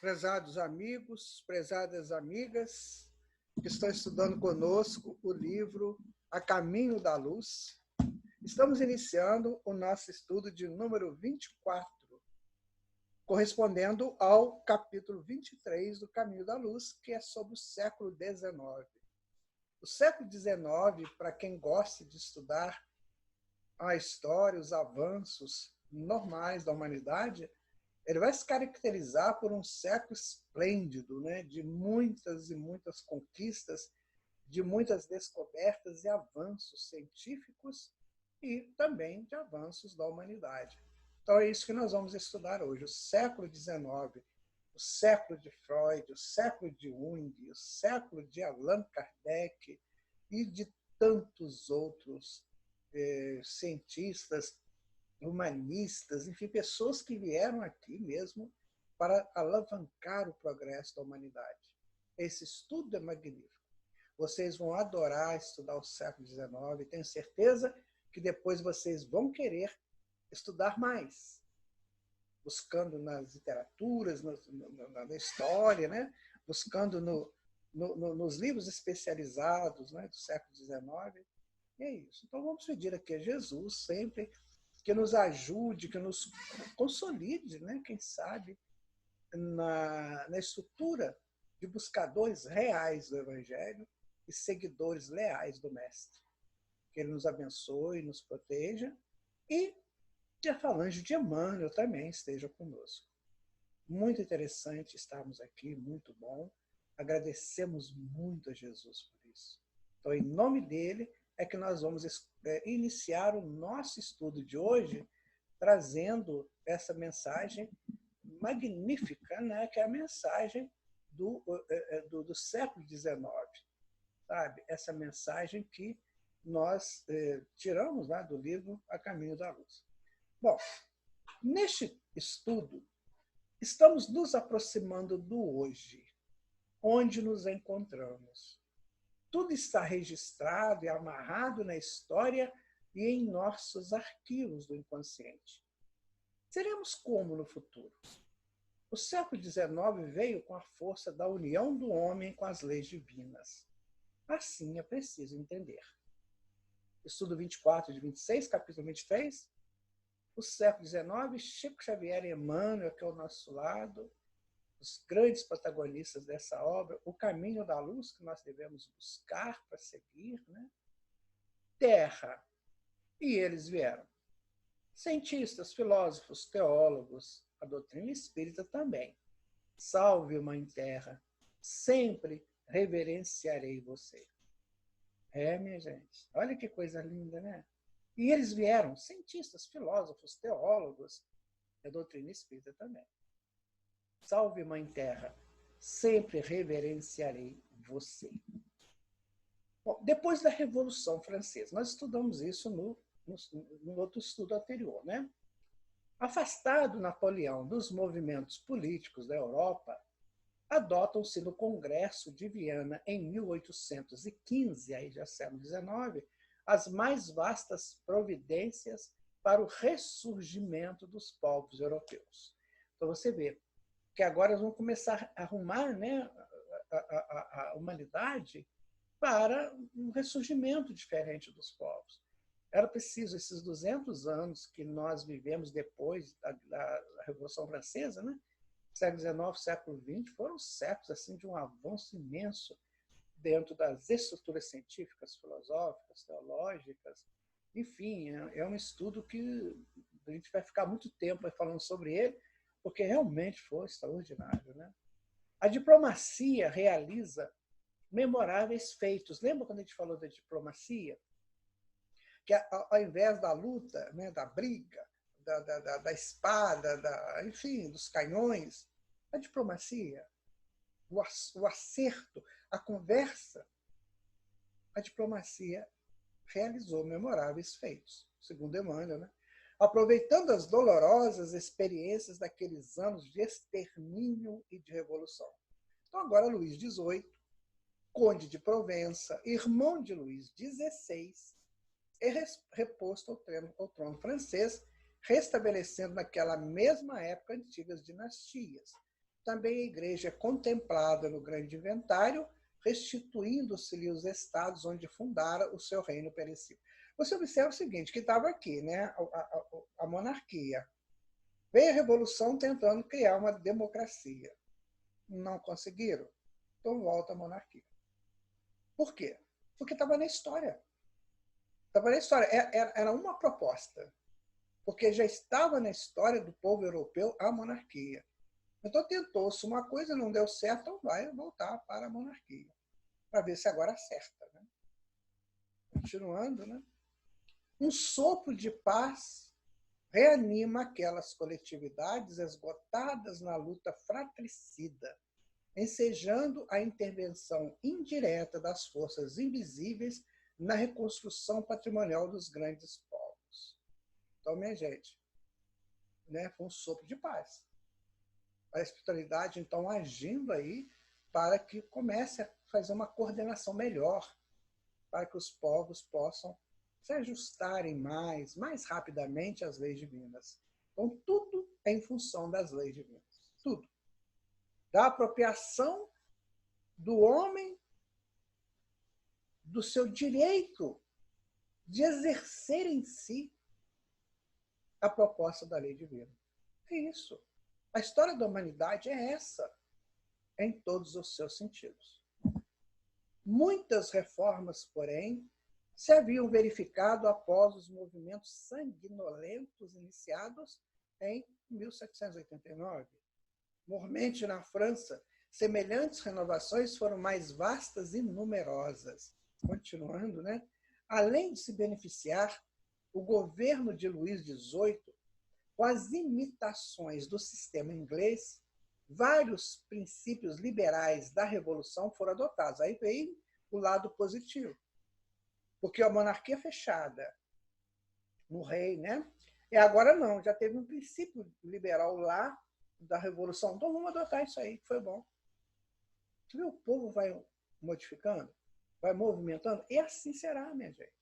Prezados amigos, prezadas amigas, que estão estudando conosco o livro A Caminho da Luz. Estamos iniciando o nosso estudo de número 24, correspondendo ao capítulo 23 do Caminho da Luz, que é sobre o século XIX. O século XIX, para quem gosta de estudar a história, os avanços normais da humanidade, ele vai se caracterizar por um século esplêndido, né? De muitas e muitas conquistas, de muitas descobertas e avanços científicos e também de avanços da humanidade. Então é isso que nós vamos estudar hoje, o século XIX, o século de Freud, o século de Jung, o século de Allan Kardec e de tantos outros cientistas, humanistas, enfim, pessoas que vieram aqui mesmo para alavancar o progresso da humanidade. Esse estudo é magnífico. Vocês vão adorar estudar o século XIX, tenho certeza que depois vocês vão querer estudar mais, buscando nas literaturas, na história, né? Buscando nos livros especializados, né, do século XIX. E é isso. Então vamos pedir aqui a Jesus sempre que nos ajude, que nos consolide, né? Quem sabe, na estrutura de buscadores reais do Evangelho e seguidores leais do Mestre. Que Ele nos abençoe, nos proteja e que a falange de Emmanuel também esteja conosco. Muito interessante estarmos aqui, muito bom. Agradecemos muito a Jesus por isso. Então, em nome dele, é que nós vamos iniciar o nosso estudo de hoje trazendo essa mensagem magnífica, né, que é a mensagem do século XIX, sabe? Essa mensagem que nós tiramos lá do livro A Caminho da Luz. Bom, neste estudo, estamos nos aproximando do hoje, onde nos encontramos. Tudo está registrado e amarrado na história e em nossos arquivos do inconsciente. Seremos como no futuro? O século XIX veio com a força da união do homem com as leis divinas. Assim é preciso entender. Estudo 24 de 26, capítulo 23. O século XIX, Chico Xavier e Emmanuel, aqui ao nosso lado, os grandes protagonistas dessa obra, o caminho da luz que nós devemos buscar para seguir, né? Terra. E eles vieram. Cientistas, filósofos, teólogos, a doutrina espírita também. Salve, Mãe Terra, sempre reverenciarei você. Minha gente, olha que coisa linda, né? E eles vieram, cientistas, filósofos, teólogos, a doutrina espírita também. Salve, Mãe Terra, sempre reverenciarei você. Bom, depois da Revolução Francesa, nós estudamos isso no outro estudo anterior, né? Afastado Napoleão dos movimentos políticos da Europa, adotam-se no Congresso de Viana, em 1815, aí já século XIX, as mais vastas providências para o ressurgimento dos povos europeus. Então você vê que agora vamos começar a arrumar, né, a humanidade para um ressurgimento diferente dos povos. Era preciso esses 200 anos que nós vivemos depois da Revolução Francesa, né? Século XIX, século XX, foram séculos assim, de um avanço imenso dentro das estruturas científicas, filosóficas, teológicas. Enfim, é um estudo que a gente vai ficar muito tempo falando sobre ele, porque realmente foi extraordinário, né? A diplomacia realiza memoráveis feitos. Lembra quando a gente falou da diplomacia? Que ao invés da luta, né, da briga, da espada, enfim, dos canhões, a diplomacia, o acerto, a conversa, a diplomacia realizou memoráveis feitos, segundo Emmanuel, né? Aproveitando as dolorosas experiências daqueles anos de extermínio e de revolução. Então, agora, Luís XVIII, conde de Provença, irmão de Luís XVI, é reposto ao trono francês, restabelecendo naquela mesma época antigas dinastias. também a igreja é contemplada no grande inventário, restituindo-se-lhe os estados onde fundara o seu reino perecível. Você observa o seguinte, que estava aqui, né? A monarquia. Veio a Revolução tentando criar uma democracia. Não conseguiram. Então volta a monarquia. Por quê? Porque estava na história. Estava na história. Era uma proposta. Porque já estava na história do povo europeu a monarquia. Então tentou-se uma coisa, não deu certo, então vai voltar para a monarquia. Para ver se agora acerta. Né? Continuando, né? Um sopro de paz reanima aquelas coletividades esgotadas na luta fratricida, ensejando a intervenção indireta das forças invisíveis na reconstrução patrimonial dos grandes povos. Então, minha gente, né, foi um sopro de paz. A espiritualidade, então, agindo aí para que comece a fazer uma coordenação melhor, para que os povos possam se ajustarem mais rapidamente às leis divinas. Então, tudo é em função das leis divinas. Tudo. Da apropriação do homem do seu direito de exercer em si a proposta da lei divina. É isso. A história da humanidade é essa, em todos os seus sentidos. Muitas reformas, porém, se haviam verificado após os movimentos sanguinolentos iniciados em 1789. Mormente, na França, semelhantes renovações foram mais vastas e numerosas. Continuando, né? Além de se beneficiar o governo de Luís XVIII com as imitações do sistema inglês, vários princípios liberais da Revolução foram adotados. Aí veio o lado positivo. Porque a monarquia fechada no rei, né? E agora não, já teve um princípio liberal lá da Revolução. Então vamos adotar isso aí, que foi bom. Você vê, o povo vai modificando, vai movimentando, e assim será, minha gente.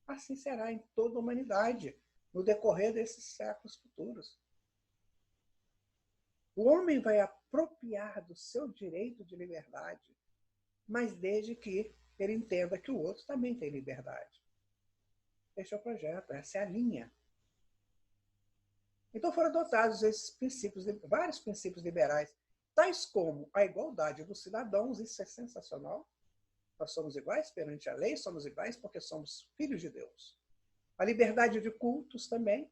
Assim será em toda a humanidade, no decorrer desses séculos futuros. O homem vai apropriar do seu direito de liberdade, mas desde que ele entenda que o outro também tem liberdade. Esse é o projeto, essa é a linha. Então foram adotados esses princípios, vários princípios liberais, tais como a igualdade dos cidadãos, isso é sensacional. Nós somos iguais perante a lei, somos iguais porque somos filhos de Deus. A liberdade de cultos também.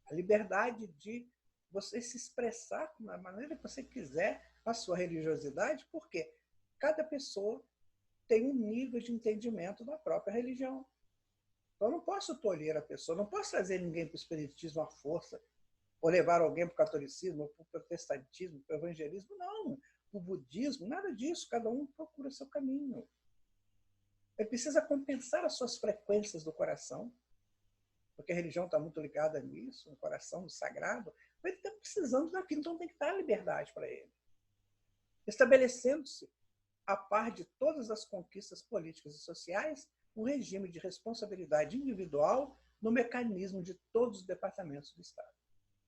A liberdade de você se expressar da maneira que você quiser a sua religiosidade, porque cada pessoa tem um nível de entendimento da própria religião. Então, eu não posso tolher a pessoa, não posso trazer ninguém para o espiritismo à força, ou levar alguém para o catolicismo, ou para o protestantismo, para o evangelismo. Não, o budismo, nada disso. Cada um procura seu caminho. Ele precisa compensar as suas frequências do coração, porque a religião está muito ligada nisso, no coração, no sagrado. Mas ele está precisando daquilo, então tem que dar liberdade para ele. Estabelecendo-se, a par de todas as conquistas políticas e sociais, um regime de responsabilidade individual no mecanismo de todos os departamentos do Estado.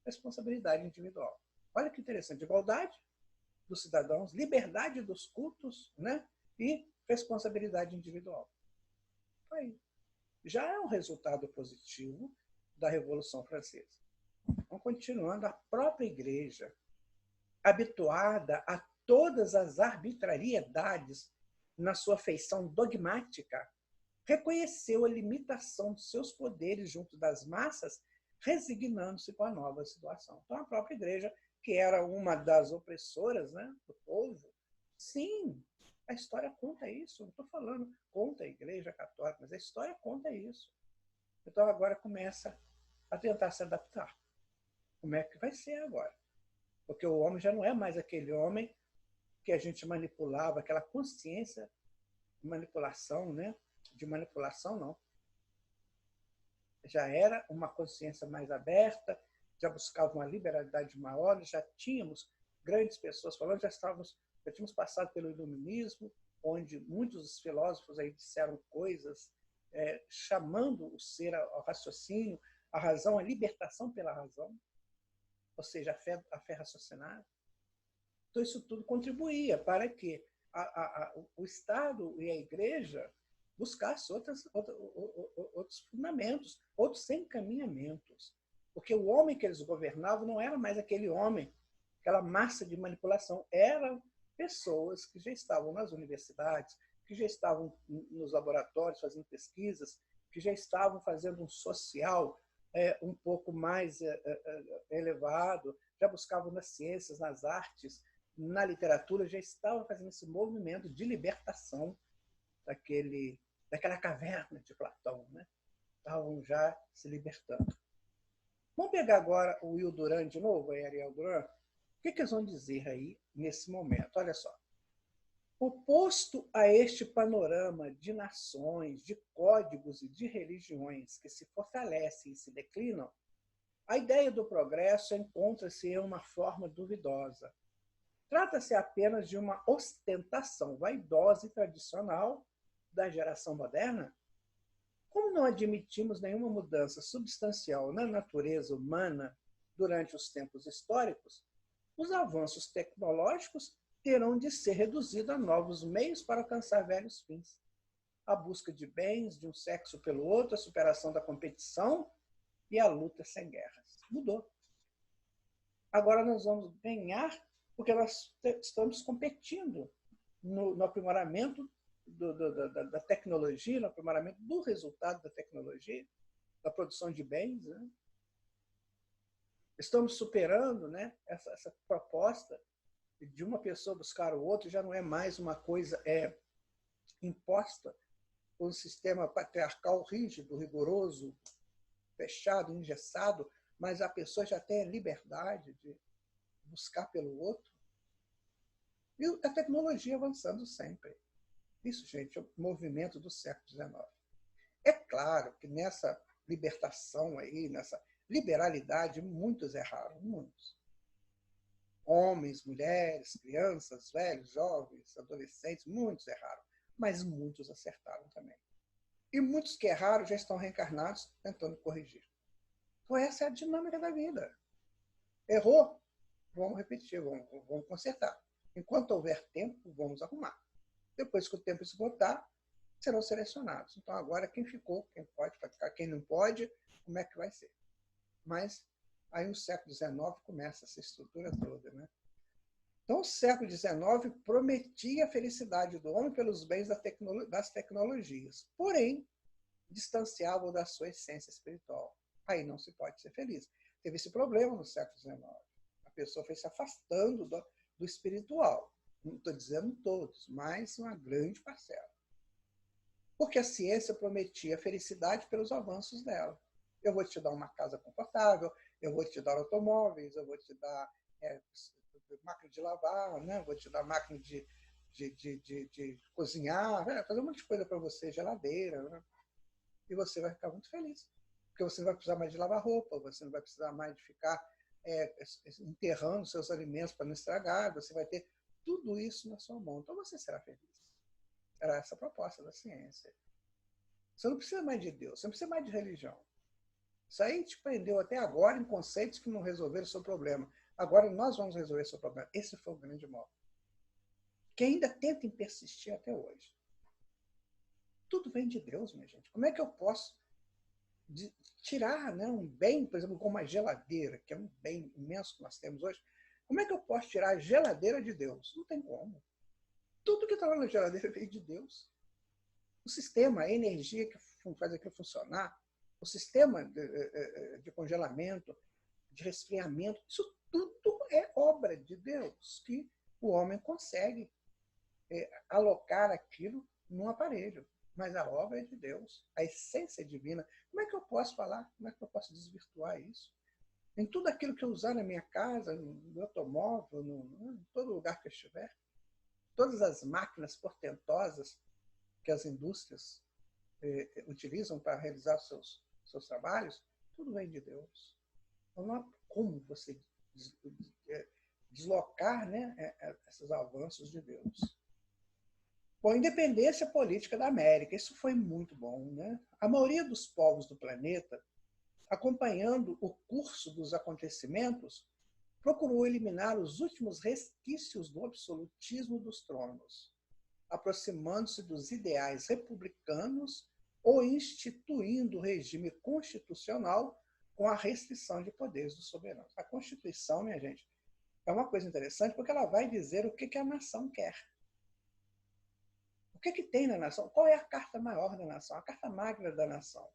Responsabilidade individual. Olha que interessante, igualdade dos cidadãos, liberdade dos cultos, né? E responsabilidade individual. Aí, já é um resultado positivo da Revolução Francesa. Então, continuando, a própria Igreja, habituada a todas as arbitrariedades na sua feição dogmática, reconheceu a limitação de seus poderes junto das massas, resignando-se com a nova situação. Então, a própria Igreja, que era uma das opressoras, né, do povo, sim, a história conta isso. Não estou falando contra a Igreja Católica, mas a história conta isso. Então, agora começa a tentar se adaptar. Como é que vai ser agora? Porque o homem já não é mais aquele homem que a gente manipulava, aquela consciência de manipulação, né? De manipulação, não. Já era uma consciência mais aberta, já buscava uma liberalidade maior, já tínhamos grandes pessoas falando, já tínhamos passado pelo iluminismo, onde muitos dos filósofos aí disseram coisas chamando o ser ao raciocínio, a razão, a libertação pela razão. ou seja, a fé raciocinada. Então, isso tudo contribuía para que o Estado e a Igreja buscassem outros fundamentos, outros encaminhamentos. Porque o homem que eles governavam não era mais aquele homem, aquela massa de manipulação. Eram pessoas que já estavam nas universidades, que já estavam nos laboratórios fazendo pesquisas, que já estavam fazendo um social um pouco mais elevado, já buscavam nas ciências, nas artes, na literatura, já estavam fazendo esse movimento de libertação daquela caverna de Platão, né? Estavam já se libertando. Vamos pegar agora o Will Durant de novo, a Ariel Durant. O que eles vão dizer aí nesse momento? Olha só. Oposto a este panorama de nações, de códigos e de religiões que se fortalecem e se declinam, a ideia do progresso encontra-se em uma forma duvidosa. Trata-se apenas de uma ostentação vaidosa e tradicional da geração moderna? Como não admitimos nenhuma mudança substancial na natureza humana durante os tempos históricos, os avanços tecnológicos terão de ser reduzidos a novos meios para alcançar velhos fins. A busca de bens, de um sexo pelo outro, a superação da competição e a luta sem guerras. Mudou. Agora nós vamos ganhar porque nós estamos competindo no aprimoramento da tecnologia, no aprimoramento do resultado da tecnologia, da produção de bens. Né? Estamos superando, né, essa proposta de uma pessoa buscar o outro, já não é mais uma coisa imposta por um sistema patriarcal rígido, rigoroso, fechado, engessado, mas a pessoa já tem a liberdade de buscar pelo outro. E a tecnologia avançando sempre. Isso, gente, é o movimento do século XIX. É claro que nessa libertação aí, nessa liberalidade, muitos erraram, muitos. Homens, mulheres, crianças, velhos, jovens, adolescentes, muitos erraram, mas muitos acertaram também. E muitos que erraram já estão reencarnados tentando corrigir. Então essa é a dinâmica da vida. Errou? Vamos repetir, vamos consertar. Enquanto houver tempo, vamos arrumar. Depois que o tempo esgotar, serão selecionados. Então, agora, quem ficou, quem pode ficar, quem não pode, como é que vai ser? Mas, aí no século XIX começa essa estrutura toda. Né? Então, o século XIX prometia a felicidade do homem pelos bens das tecnologias, porém, distanciava-o da sua essência espiritual. Aí não se pode ser feliz. Teve esse problema no século XIX. A pessoa foi se afastando do espiritual. Não estou dizendo todos, mas uma grande parcela. Porque a ciência prometia felicidade pelos avanços dela. Eu vou te dar uma casa confortável, eu vou te dar automóveis, eu vou te dar máquina de lavar, né? Vou te dar máquina de cozinhar, fazer um monte de coisa para você, geladeira. Né? E você vai ficar muito feliz. Porque você não vai precisar mais de lavar roupa, você não vai precisar mais de ficar enterrando seus alimentos para não estragar, você vai ter tudo isso na sua mão. Então você será feliz. Era essa a proposta da ciência. Você não precisa mais de Deus, você não precisa mais de religião. Isso aí te prendeu até agora em conceitos que não resolveram o seu problema. Agora nós vamos resolver o seu problema. Esse foi o grande mal. Que ainda tenta persistir até hoje. Tudo vem de Deus, minha gente. Como é que eu posso tirar, né, um bem, por exemplo, como a geladeira, que é um bem imenso que nós temos hoje, como é que eu posso tirar a geladeira de Deus? Não tem como. Tudo que está lá na geladeira veio de Deus. O sistema, a energia que faz aquilo funcionar, o sistema de congelamento, de resfriamento, isso tudo é obra de Deus, que o homem consegue alocar aquilo num aparelho. Mas a obra é de Deus, a essência é divina. Como é que eu posso falar? Como é que eu posso desvirtuar isso? Em tudo aquilo que eu usar na minha casa, no automóvel, em todo lugar que eu estiver, todas as máquinas portentosas que as indústrias utilizam para realizar seus trabalhos, tudo vem de Deus. Então não há como você deslocar, né, esses avanços de Deus. Bom, a independência política da América, isso foi muito bom. Né? A maioria dos povos do planeta, acompanhando o curso dos acontecimentos, procurou eliminar os últimos resquícios do absolutismo dos tronos, aproximando-se dos ideais republicanos ou instituindo o regime constitucional com a restrição de poderes dos soberanos. A Constituição, minha gente, é uma coisa interessante porque ela vai dizer o que a nação quer. O que tem na nação? Qual é a carta maior da nação? A carta magna da nação?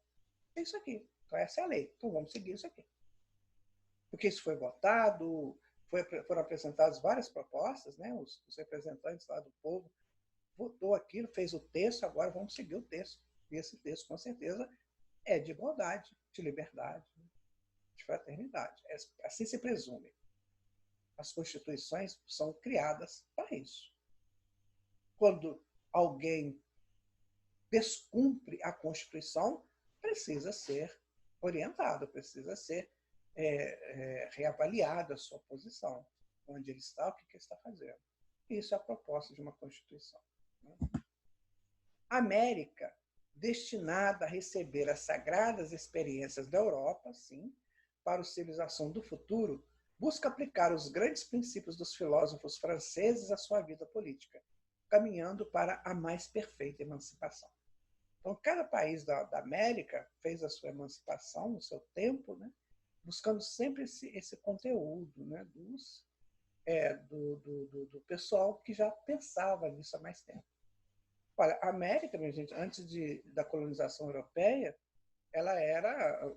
É isso aqui. Então, essa é a lei. Então, vamos seguir isso aqui. Porque isso foi votado, foram apresentadas várias propostas, né? Os representantes lá do povo votou aquilo, fez o texto, agora vamos seguir o texto. E esse texto, com certeza, é de igualdade, de liberdade, de fraternidade. Assim se presume. As constituições são criadas para isso. Quando alguém descumpre a Constituição, precisa ser orientado, precisa ser reavaliada a sua posição, onde ele está, o que ele está fazendo. Isso é a proposta de uma Constituição. A América, destinada a receber as sagradas experiências da Europa, sim, para a civilização do futuro, busca aplicar os grandes princípios dos filósofos franceses à sua vida política, caminhando para a mais perfeita emancipação. Então, cada país da América fez a sua emancipação no seu tempo, né, buscando sempre esse conteúdo, né, do pessoal que já pensava nisso há mais tempo. Olha, a América, minha gente, antes da colonização europeia, ela era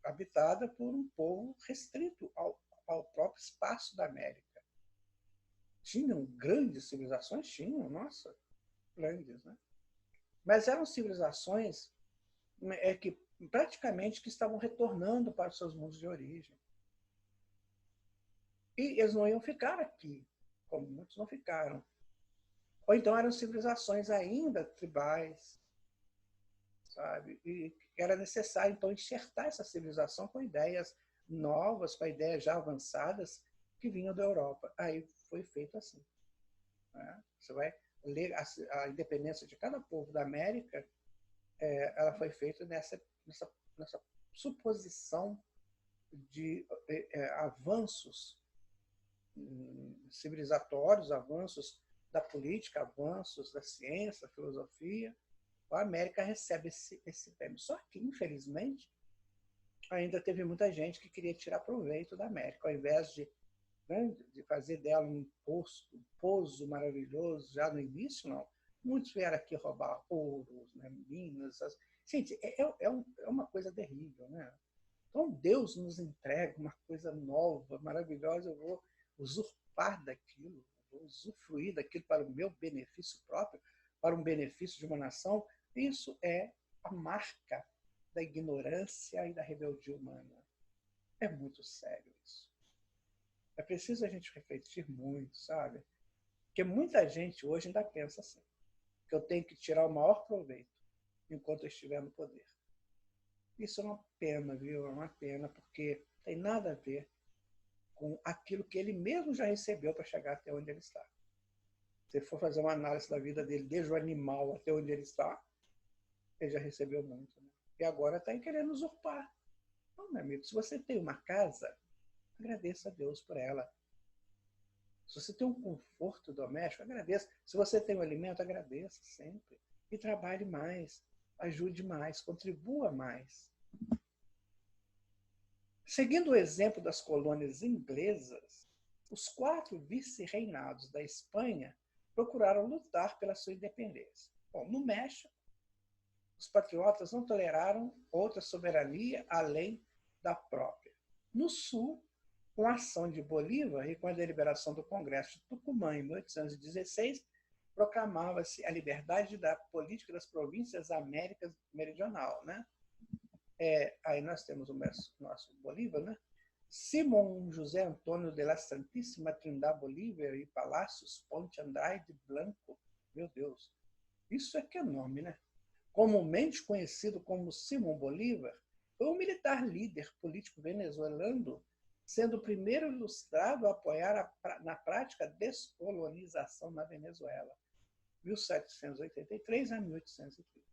habitada por um povo restrito ao próprio espaço da América. Tinham grandes civilizações? Tinham, nossa, grandes, né? Mas eram civilizações que praticamente que estavam retornando para os seus mundos de origem. E eles não iam ficar aqui, como muitos não ficaram. Ou então eram civilizações ainda tribais, sabe? E era necessário, então, enxertar essa civilização com ideias novas, com ideias já avançadas que vinham da Europa. Aí foi feito assim. Né? Você vai ler a independência de cada povo da América, ela foi feita nessa suposição de avanços civilizatórios, avanços da política, avanços da ciência, da filosofia. A América recebe esse prêmio. Só que, infelizmente, ainda teve muita gente que queria tirar proveito da América, ao invés de fazer dela um pouso maravilhoso já no início, não. Muitos vieram aqui roubar ouros, né, minas. Gente, é uma coisa terrível, né? Então, Deus nos entrega uma coisa nova, maravilhosa, eu vou usurpar daquilo, vou usufruir daquilo para o meu benefício próprio, para um benefício de uma nação. Isso é a marca da ignorância e da rebeldia humana. É muito sério isso. É preciso a gente refletir muito, sabe? Porque muita gente hoje ainda pensa assim, que eu tenho que tirar o maior proveito enquanto eu estiver no poder. Isso é uma pena, viu? É uma pena, porque tem nada a ver com aquilo que ele mesmo já recebeu para chegar até onde ele está. Se for fazer uma análise da vida dele, desde o animal até onde ele está, ele já recebeu muito. Né? E agora está querendo usurpar. Não, meu amigo, se você tem uma casa, agradeça a Deus por ela. Se você tem um conforto doméstico, agradeça. Se você tem um alimento, agradeça sempre. E trabalhe mais, ajude mais, contribua mais. Seguindo o exemplo das colônias inglesas, os 4 vice-reinados da Espanha procuraram lutar pela sua independência. Bom, no México, os patriotas não toleraram outra soberania além da própria. No Sul, com a ação de Bolívar e com a deliberação do Congresso de Tucumã em 1816, proclamava-se a liberdade da política das províncias da América Meridional. Né? Aí nós temos o nosso Bolívar, né? Simón José Antônio de la Santíssima Trindade Bolívar e Palácios Ponte Andrade Blanco. Meu Deus, isso é que é nome, né? Comumente conhecido como Simón Bolívar, foi um militar líder político venezuelano, sendo o primeiro ilustrado a apoiar na prática a descolonização na Venezuela, 1783 a 1830.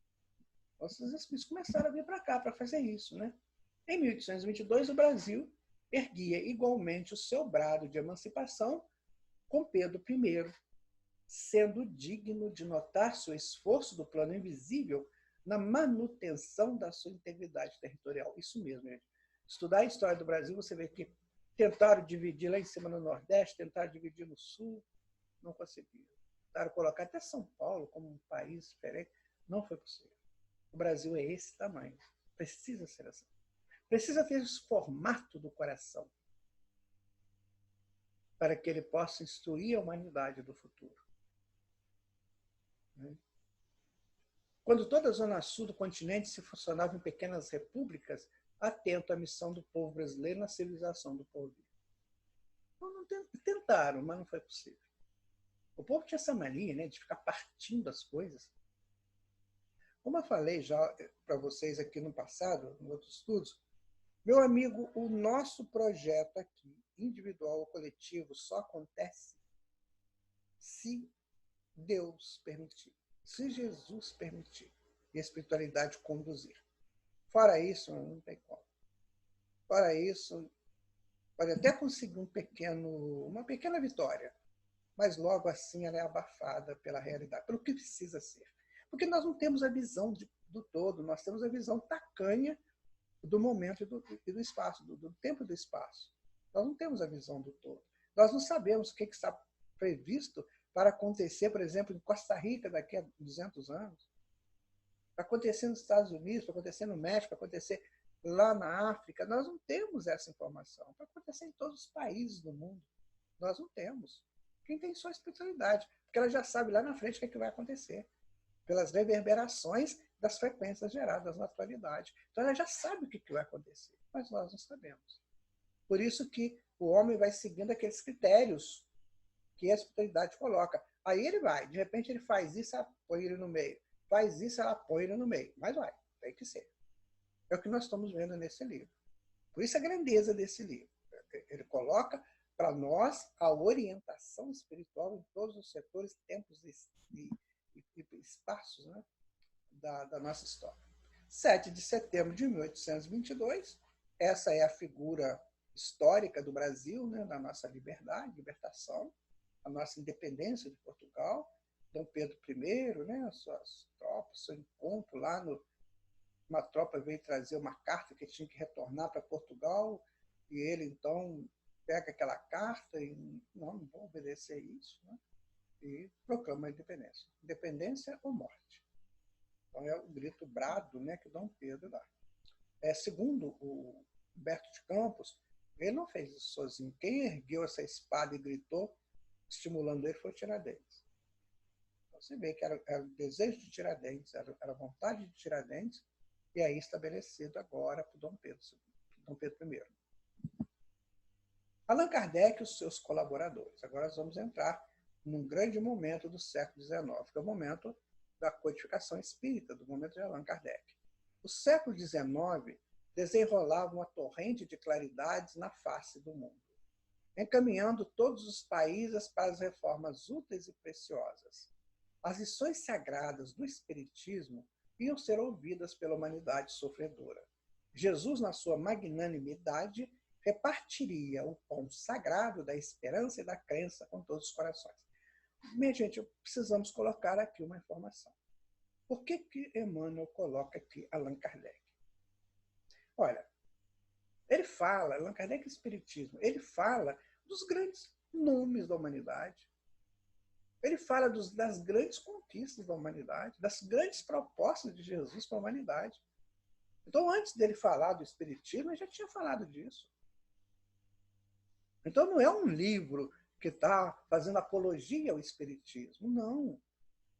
Os Smiths começaram a vir para cá para fazer isso. Né? Em 1822, o Brasil erguia igualmente o seu brado de emancipação com Pedro I, sendo digno de notar seu esforço do plano invisível na manutenção da sua integridade territorial. Isso mesmo, gente. Estudar a história do Brasil, você vê que tentaram dividir lá em cima no Nordeste, tentaram dividir no Sul, não conseguiram. Tentaram colocar até São Paulo como um país diferente, não foi possível. O Brasil é esse tamanho, precisa ser assim. Precisa ter esse formato do coração para que ele possa instruir a humanidade do futuro. Quando toda a zona sul do continente se funcionava em pequenas repúblicas, atento à missão do povo brasileiro na civilização do povo. Então, tentaram, mas não foi possível. O povo tinha essa mania, né, de ficar partindo as coisas. Como eu falei já para vocês aqui no passado, em outros estudos, meu amigo, o nosso projeto aqui, individual ou coletivo, só acontece se Deus permitir, se Jesus permitir e a espiritualidade conduzir. Fora isso, não tem como. Fora isso, pode até conseguir uma pequena vitória, mas logo assim ela é abafada pela realidade, pelo que precisa ser. Porque nós não temos a visão do todo, nós temos a visão tacanha do momento e do espaço, do tempo e do espaço. Nós não temos a visão do todo. Nós não sabemos o que está previsto para acontecer, por exemplo, em Costa Rica daqui a 200 anos. Para acontecer nos Estados Unidos, para acontecer no México, para acontecer lá na África. Nós não temos essa informação. Para acontecer em todos os países do mundo. Nós não temos. Quem tem só a espiritualidade, porque ela já sabe lá na frente o que vai acontecer, pelas reverberações das frequências geradas na atualidade. Então ela já sabe o que vai acontecer, mas nós não sabemos. Por isso que o homem vai seguindo aqueles critérios que a espiritualidade coloca. Aí ele vai, de repente ele faz isso, ela põe ele no meio. Faz isso, ela põe ele no meio. Mas vai, tem que ser. É o que nós estamos vendo nesse livro. Por isso a grandeza desse livro. Ele coloca para nós a orientação espiritual em todos os setores, tempos e espaços, né, da nossa história. 7 de setembro de 1822, essa é a figura histórica do Brasil, né, da nossa liberdade, libertação, a nossa independência de Portugal, Dom Pedro I, né, as suas tropas, seu encontro lá, uma tropa veio trazer uma carta que tinha que retornar para Portugal, e ele então pega aquela carta e não vou obedecer isso, né, e proclama a independência. Independência ou morte. Então é o grito brado, né, que Dom Pedro dá. Segundo o Humberto de Campos, ele não fez isso sozinho. Quem ergueu essa espada e gritou, estimulando ele, foi o Tiradentes. Então, você vê que era o desejo de Tiradentes, era a vontade de Tiradentes, e aí estabelecido agora por Dom Pedro I. Allan Kardec e os seus colaboradores. Agora nós vamos entrar num grande momento do século XIX, que é o momento da codificação espírita, do momento de Allan Kardec. O século XIX desenrolava uma torrente de claridades na face do mundo, encaminhando todos os países para as reformas úteis e preciosas. As lições sagradas do Espiritismo iam ser ouvidas pela humanidade sofredora. Jesus, na sua magnanimidade, repartiria o pão sagrado da esperança e da crença com todos os corações. Minha gente, precisamos colocar aqui uma informação. Por que Emmanuel coloca aqui Allan Kardec? Olha, ele fala, Allan Kardec é Espiritismo, ele fala dos grandes nomes da humanidade. Ele fala das grandes conquistas da humanidade, das grandes propostas de Jesus para a humanidade. Então, antes dele falar do Espiritismo, ele já tinha falado disso. Então, não é um livro que está fazendo apologia ao Espiritismo, não.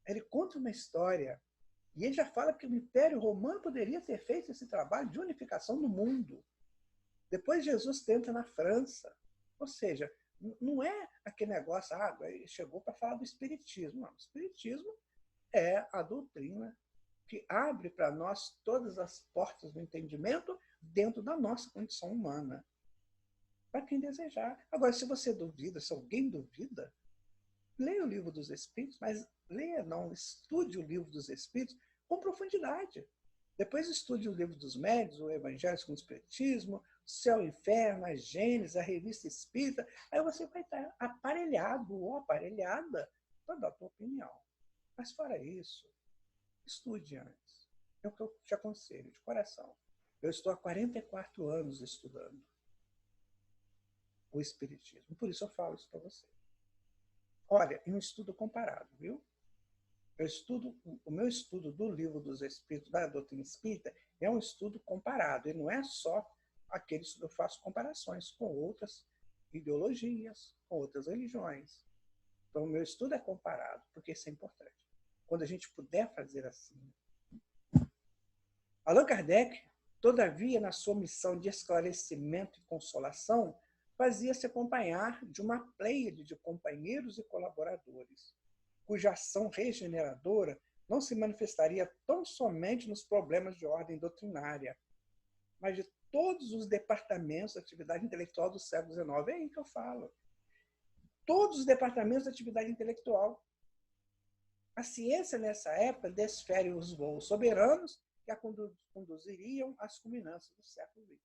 Ele conta uma história. E ele já fala que o Império Romano poderia ter feito esse trabalho de unificação no mundo. Depois Jesus tenta na França. Ou seja, não é aquele negócio, ele chegou para falar do Espiritismo. Não, o Espiritismo é a doutrina que abre para nós todas as portas do entendimento dentro da nossa condição humana. Para quem desejar. Agora, se você duvida, se alguém duvida, leia o Livro dos Espíritos, mas estude o Livro dos Espíritos com profundidade. Depois estude o Livro dos Médiuns, o Evangelho segundo o Espiritismo, Céu e Inferno, a Gênesis, a Revista Espírita. Aí você vai estar aparelhado ou aparelhada para dar a tua opinião. Mas fora isso, estude antes. É o que eu te aconselho, de coração. Eu estou há 44 anos estudando o Espiritismo. Por isso eu falo isso para você. Olha, em um estudo comparado, viu? O meu estudo do Livro dos Espíritos, da doutrina espírita, é um estudo comparado. E não é só aquele que eu faço comparações com outras ideologias, com outras religiões. Então, o meu estudo é comparado, porque isso é importante. Quando a gente puder fazer assim. Allan Kardec, todavia, na sua missão de esclarecimento e consolação, fazia-se acompanhar de uma pleiade de companheiros e colaboradores, cuja ação regeneradora não se manifestaria tão somente nos problemas de ordem doutrinária, mas de todos os departamentos da atividade intelectual do século XIX. É aí que eu falo. Todos os departamentos da atividade intelectual. A ciência, nessa época, desfere os voos soberanos que a conduziriam às culminâncias do século XX.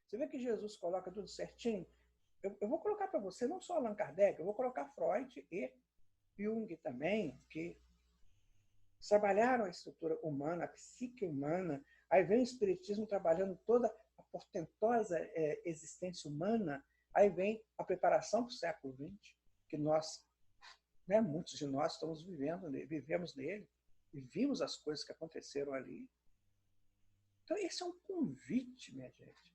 Você vê que Jesus coloca tudo certinho? Eu vou colocar para você não só Allan Kardec, eu vou colocar Freud e Jung também, que trabalharam a estrutura humana, a psique humana. Aí vem o Espiritismo trabalhando toda a portentosa existência humana. Aí vem a preparação para o século XX, que nós, né, muitos de nós estamos vivemos nele, e vimos as coisas que aconteceram ali. Então, esse é um convite, minha gente,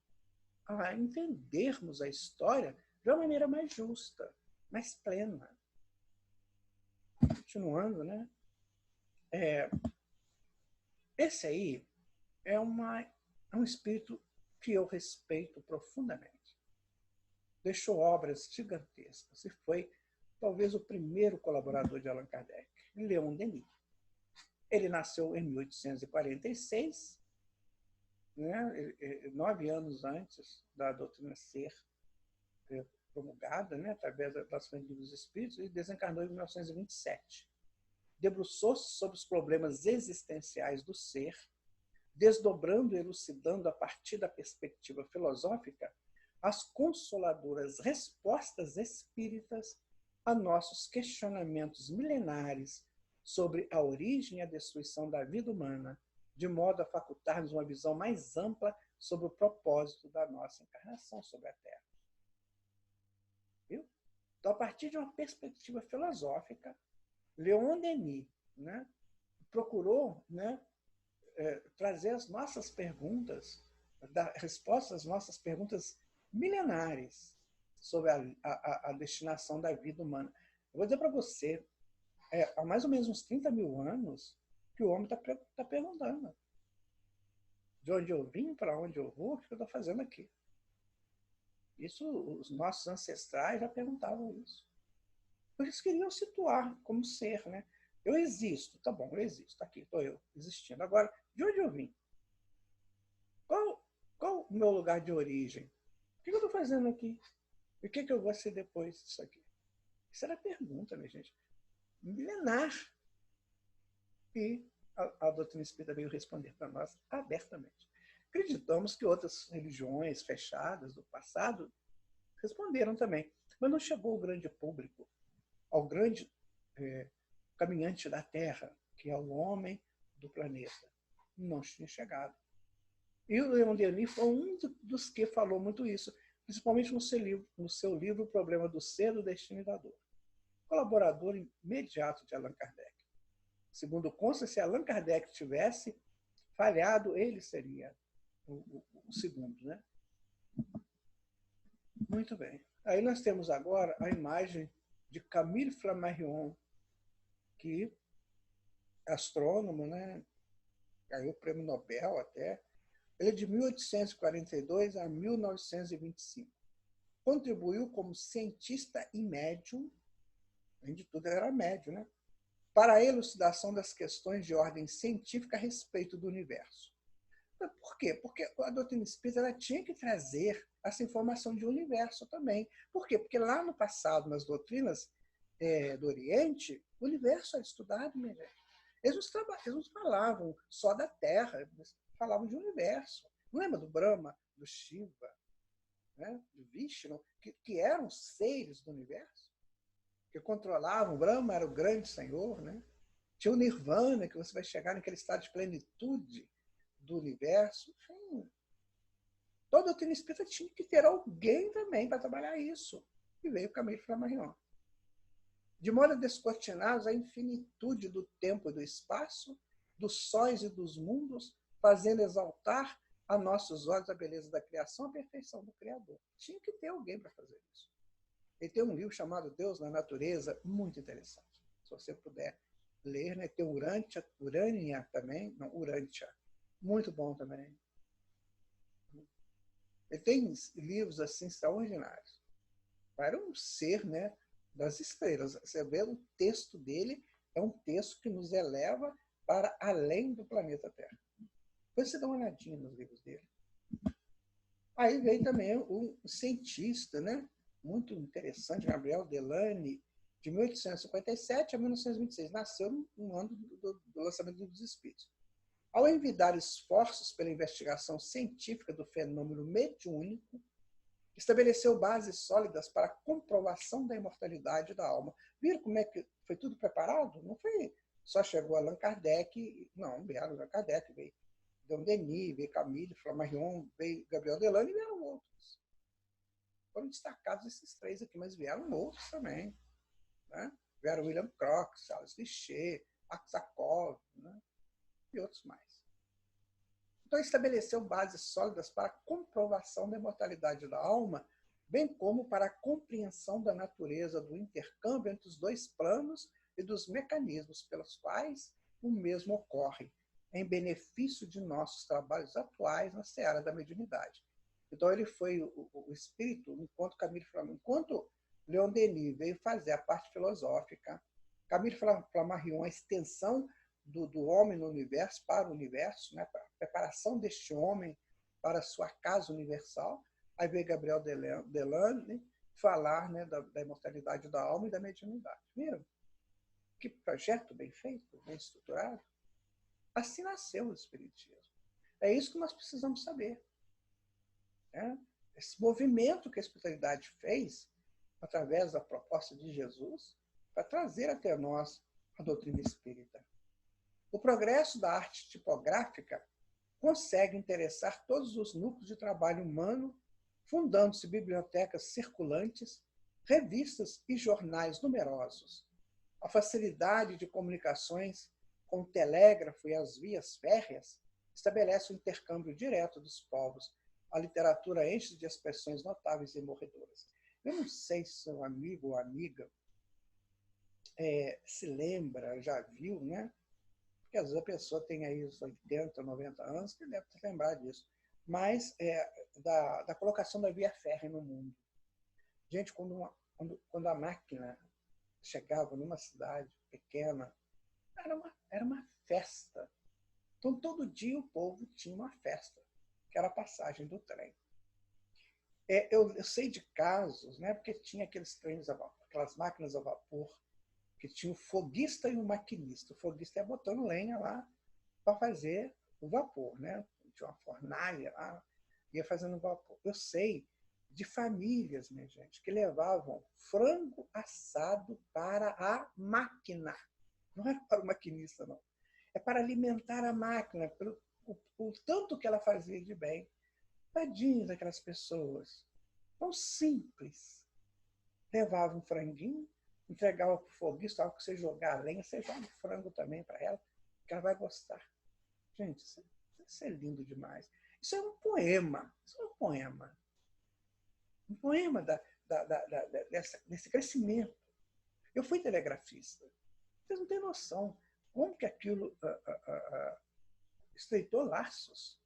a entendermos a história de uma maneira mais justa, mais plena. Continuando, né? Esse aí é um espírito que eu respeito profundamente. Deixou obras gigantescas e foi talvez o primeiro colaborador de Allan Kardec, Leon Denis. Ele nasceu em 1846, né, 9 anos antes da doutrina ser promulgada, né, através das Frentes dos Espíritos, e desencarnou em 1927. Debruçou-se sobre os problemas existenciais do ser, desdobrando e elucidando a partir da perspectiva filosófica as consoladoras respostas espíritas a nossos questionamentos milenares sobre a origem e a destruição da vida humana, de modo a facultar-nos uma visão mais ampla sobre o propósito da nossa encarnação sobre a Terra. Viu? Então, a partir de uma perspectiva filosófica, Leon Denis, né, procurou, né, trazer as nossas perguntas, dar respostas às nossas perguntas milenares sobre a destinação da vida humana. Eu vou dizer para você, há mais ou menos uns 30 mil anos que o homem está perguntando. De onde eu vim, para onde eu vou, o que eu estou fazendo aqui? Isso, os nossos ancestrais já perguntavam isso. Eles queriam situar como ser, né? Eu existo, tá bom, eu existo, aqui estou eu, existindo. Agora, de onde eu vim? Qual o meu lugar de origem? O que eu estou fazendo aqui? E o que eu vou ser depois disso aqui? Isso era a pergunta, minha gente. Milenar. E a doutrina espírita veio responder para nós abertamente. Acreditamos que outras religiões fechadas do passado responderam também, mas não chegou ao grande público, ao grande caminhante da Terra, que é o homem do planeta. Não tinha chegado. E o Leon Denis foi um dos que falou muito isso, principalmente no seu livro O Problema do Ser, do Destino e da Dor. Colaborador imediato de Allan Kardec. Segundo consta, se Allan Kardec tivesse falhado, ele seria o segundo, né? Muito bem. Aí nós temos agora a imagem de Camille Flammarion, que é astrônomo, né? Ganhou o prêmio Nobel até. Ele é de 1842 a 1925. Contribuiu como cientista e médium, além de tudo ele era médium, né? Para a elucidação das questões de ordem científica a respeito do universo. Por quê? Porque a doutrina espírita ela tinha que trazer essa informação de universo também. Por quê? Porque lá no passado, nas doutrinas do Oriente, o universo era estudado, minha gente. Eles não falavam só da Terra, eles falavam de universo. Não lembra do Brahma, do Shiva, né, de Vishnu, que eram seres do universo, que controlavam. Brahma era o grande senhor, né? Tinha o Nirvana, que você vai chegar naquele estado de plenitude do universo. Enfim, toda doutrina espírita tinha que ter alguém também para trabalhar isso. E veio o Camilo Flammarion. De modo a descortinar a infinitude do tempo e do espaço, dos sóis e dos mundos, fazendo exaltar a nossos olhos a beleza da criação, a perfeição do Criador. Tinha que ter alguém para fazer isso. Ele tem um livro chamado Deus na Natureza, muito interessante. Se você puder ler, né? Tem Urânia também, não, Urântia, muito bom também. Ele tem livros assim extraordinários. Era um ser, né, das estrelas. Você vê o texto dele, é um texto que nos eleva para além do planeta Terra. Depois você dá uma olhadinha nos livros dele. Aí veio também um cientista, né, muito interessante, Gabriel Delany, de 1857 a 1926. Nasceu no ano do lançamento dos Espíritos. Ao envidar esforços pela investigação científica do fenômeno mediúnico, estabeleceu bases sólidas para a comprovação da imortalidade da alma. Viram como é que foi tudo preparado? Não foi só chegou Allan Kardec, não, veio Allan Kardec, veio Leon Denis, veio Camille Flammarion, veio Gabriel Delany e vieram outros. Foram destacados esses três aqui, mas vieram outros também. Né? Vieram William Crookes, Charles Richer, Aksakov, né? E outros mais. Então, estabeleceu bases sólidas para a comprovação da imortalidade da alma, bem como para a compreensão da natureza do intercâmbio entre os dois planos e dos mecanismos pelos quais o mesmo ocorre, em benefício de nossos trabalhos atuais na seara da mediunidade. Então, ele foi o espírito, enquanto Camille Flammarion, enquanto Leon Denis veio fazer a parte filosófica, Camille Flammarion, a extensão do homem no universo para o universo, né, para a preparação deste homem para a sua casa universal. Aí veio Gabriel Delany falar, né, da imortalidade da alma e da mediunidade. Viram? Que projeto bem feito, bem estruturado. Assim nasceu o Espiritismo. É isso que nós precisamos saber. Né? Esse movimento que a espiritualidade fez, através da proposta de Jesus, para trazer até nós a doutrina espírita. O progresso da arte tipográfica consegue interessar todos os núcleos de trabalho humano, fundando-se bibliotecas circulantes, revistas e jornais numerosos. A facilidade de comunicações com o telégrafo e as vias férreas estabelece o intercâmbio direto dos povos. A literatura enche de expressões notáveis e morredoras. Eu não sei se seu amigo ou amiga se lembra, já viu, né? Porque às vezes a pessoa tem aí uns 80, 90 anos, que deve se lembrar disso. Mas da colocação da via férrea no mundo. Gente, quando a máquina chegava numa cidade pequena, era uma festa. Então, todo dia o povo tinha uma festa, que era a passagem do trem. Eu sei de casos, né, porque tinha aqueles trens a vapor, aquelas máquinas a vapor, que tinha o foguista e o maquinista. O foguista ia botando lenha lá para fazer o vapor, né? Tinha uma fornalha lá, ia fazendo vapor. Eu sei de famílias, minha gente, que levavam frango assado para a máquina. Não era para o maquinista, não. É para alimentar a máquina, o tanto que ela fazia de bem. Tadinho daquelas pessoas. Tão simples. Levavam um franguinho, entregava para o foguista, algo que você jogar a lenha, você joga o frango também para ela, que ela vai gostar. Gente, isso é lindo demais. Isso é um poema. Isso é um poema. Um poema desse crescimento. Eu fui telegrafista. Vocês não têm noção como que aquilo estreitou laços.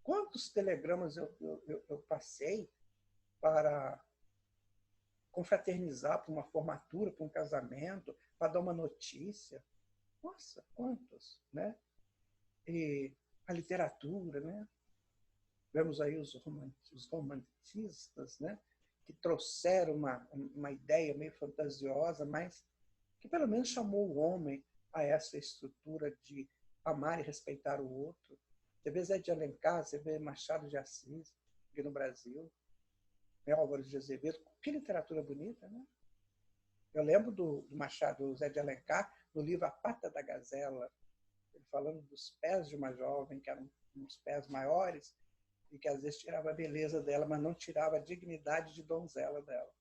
Quantos telegramas eu passei para confraternizar para uma formatura, para um casamento, para dar uma notícia. Nossa, quantos, né? E a literatura, né? Vemos aí os romantistas, né? Que trouxeram uma ideia meio fantasiosa, mas que pelo menos chamou o homem a essa estrutura de amar e respeitar o outro. Você vê Zé de Alencar, você vê Machado de Assis. aqui no Brasil, né? Álvares de Azevedo. Que literatura bonita, né? Eu lembro do Machado, do Zé de Alencar, no livro A Pata da Gazela, ele falando dos pés de uma jovem, que eram uns pés maiores, e que às vezes tirava a beleza dela, mas não tirava a dignidade de donzela dela.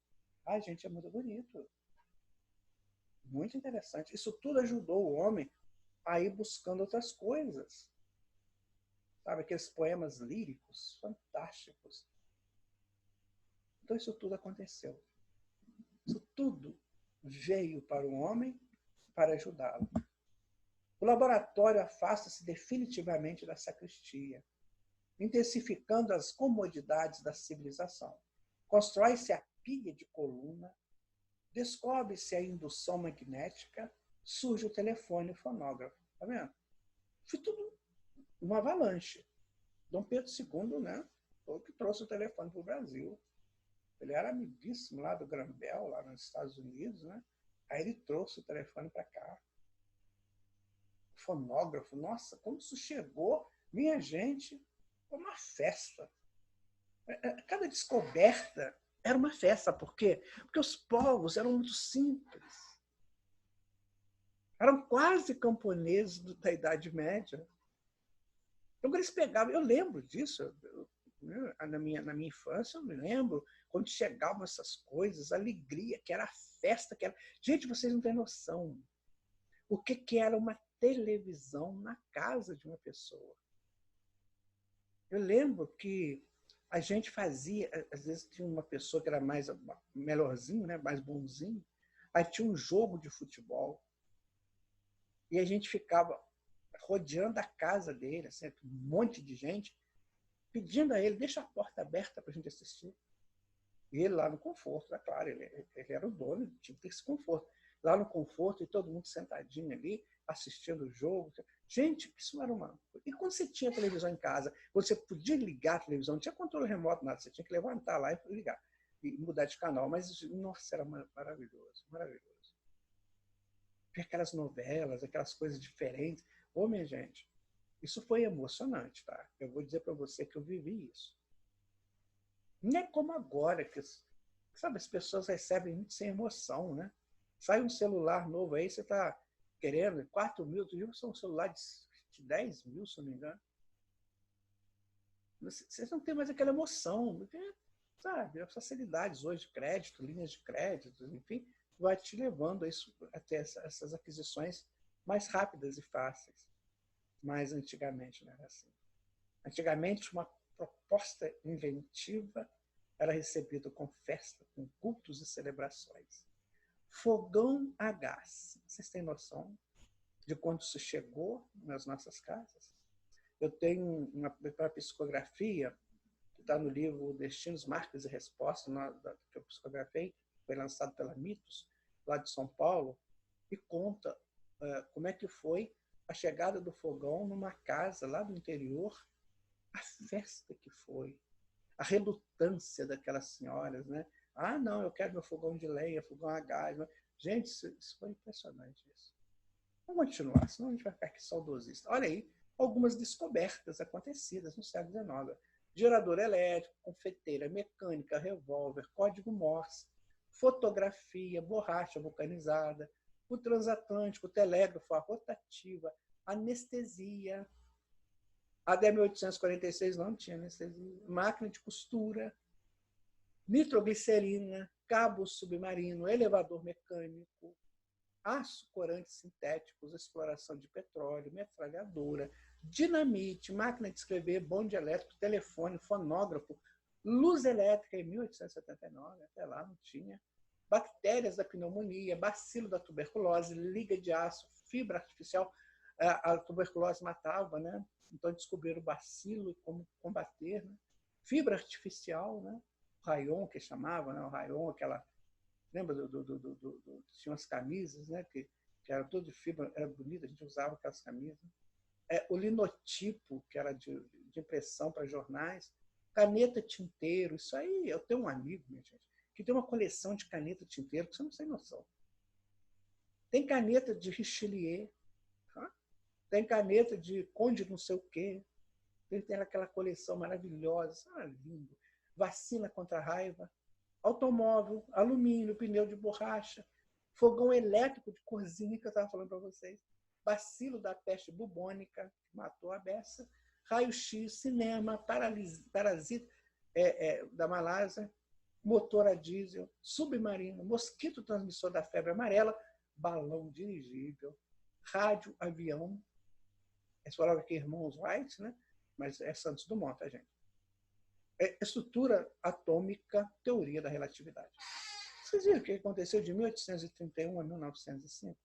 Ai, gente, é muito bonito. Muito interessante. Isso tudo ajudou o homem a ir buscando outras coisas. Sabe, aqueles poemas líricos fantásticos. Então, isso tudo aconteceu. Isso tudo veio para o homem para ajudá-lo. O laboratório afasta-se definitivamente da sacristia, intensificando as comodidades da civilização. Constrói-se a pilha de coluna, descobre-se a indução magnética, surge o telefone e o fonógrafo. Está vendo? Foi tudo uma avalanche. Dom Pedro II, né, foi o que trouxe o telefone para o Brasil. Ele era amiguíssimo lá do Grambel, lá nos Estados Unidos, né? Aí ele trouxe o telefone para cá. O fonógrafo, nossa, como isso chegou, minha gente, foi uma festa. Cada descoberta era uma festa. Por quê? Porque os povos eram muito simples. Eram quase camponeses da Idade Média. Então, eles pegavam, eu lembro disso, na minha infância, eu me lembro, quando chegavam essas coisas, a alegria, que era a festa, que era... Gente, vocês não têm noção o que era uma televisão na casa de uma pessoa. Eu lembro que a gente fazia, às vezes tinha uma pessoa que era mais melhorzinho, né, mais bonzinho, aí tinha um jogo de futebol, e a gente ficava rodeando a casa dele, assim, um monte de gente, pedindo a ele, deixa a porta aberta para a gente assistir. E ele lá no conforto, é claro, ele era o dono, tinha que ter esse conforto. Lá no conforto, e todo mundo sentadinho ali, assistindo o jogo. Gente, isso era uma... E quando você tinha televisão em casa, você podia ligar a televisão, não tinha controle remoto, nada, você tinha que levantar lá e ligar, e mudar de canal. Mas, nossa, era maravilhoso, maravilhoso. Aquelas novelas, aquelas coisas diferentes. Ô, minha gente, isso foi emocionante, tá? Eu vou dizer para você que eu vivi isso. Não é como agora, que, sabe, as pessoas recebem muito sem emoção, né? Sai um celular novo aí, você está querendo 4 mil, tu viu que um celular de 10 mil, se não me engano. Vocês não têm mais aquela emoção, porque, sabe, as facilidades hoje, crédito, linhas de crédito, enfim, vai te levando a isso, até essas aquisições mais rápidas e fáceis. Mas antigamente não era assim. Antigamente, uma proposta inventiva era recebida com festa, com cultos e celebrações. Fogão a gás. Vocês têm noção de quando isso chegou nas nossas casas? Eu tenho uma psicografia, que está no livro Destinos, Marcas e Respostas, que eu psicografei, foi lançado pela Mitos, lá de São Paulo, e conta como é que foi a chegada do fogão numa casa lá do interior, a festa que foi, a relutância daquelas senhoras, né? Ah, não, eu quero meu fogão de lenha, fogão a gás. Gente, isso foi impressionante. Isso. Vamos continuar, senão a gente vai ficar aqui saudosista. Olha aí, algumas descobertas acontecidas no século XIX. Gerador elétrico, confeiteira mecânica, revólver, código Morse, fotografia, borracha vulcanizada, o transatlântico, o telégrafo, a rotativa, anestesia. Até 1846 não tinha anestesia. Máquina de costura, nitroglicerina, cabo submarino, elevador mecânico, aço corante sintéticos, exploração de petróleo, metralhadora, dinamite, máquina de escrever, bonde elétrico, telefone, fonógrafo, luz elétrica em 1879, até lá não tinha, bactérias da pneumonia, bacilo da tuberculose, liga de aço, fibra artificial. A tuberculose matava, né? Então descobriram o bacilo e como combater, né? Fibra artificial, né? O rayon, que chamava, né? O rayon, aquela... Lembra tinha umas camisas, né? Que era tudo de fibra, era bonita, a gente usava aquelas camisas. O linotipo, que era de impressão para jornais, caneta tinteiro, isso aí, eu tenho um amigo, minha gente, que tem uma coleção de caneta tinteiro que você não tem noção. Tem caneta de Richelieu, tá? Tem caneta de Conde não sei o quê, tem aquela coleção maravilhosa, lindo. vacina contra a raiva, automóvel, alumínio, pneu de borracha, fogão elétrico de cozinha, que eu estava falando para vocês, bacilo da peste bubônica, que matou a beça, raio-x, cinema, parasita da Malásia, motor a diesel, submarino, mosquito transmissor da febre amarela, balão dirigível, rádio, avião. Eles falaram aqui irmãos Wright, né? Mas é Santos Dumont, tá, gente? Estrutura atômica, teoria da relatividade. Vocês viram o que aconteceu de 1831 a 1905?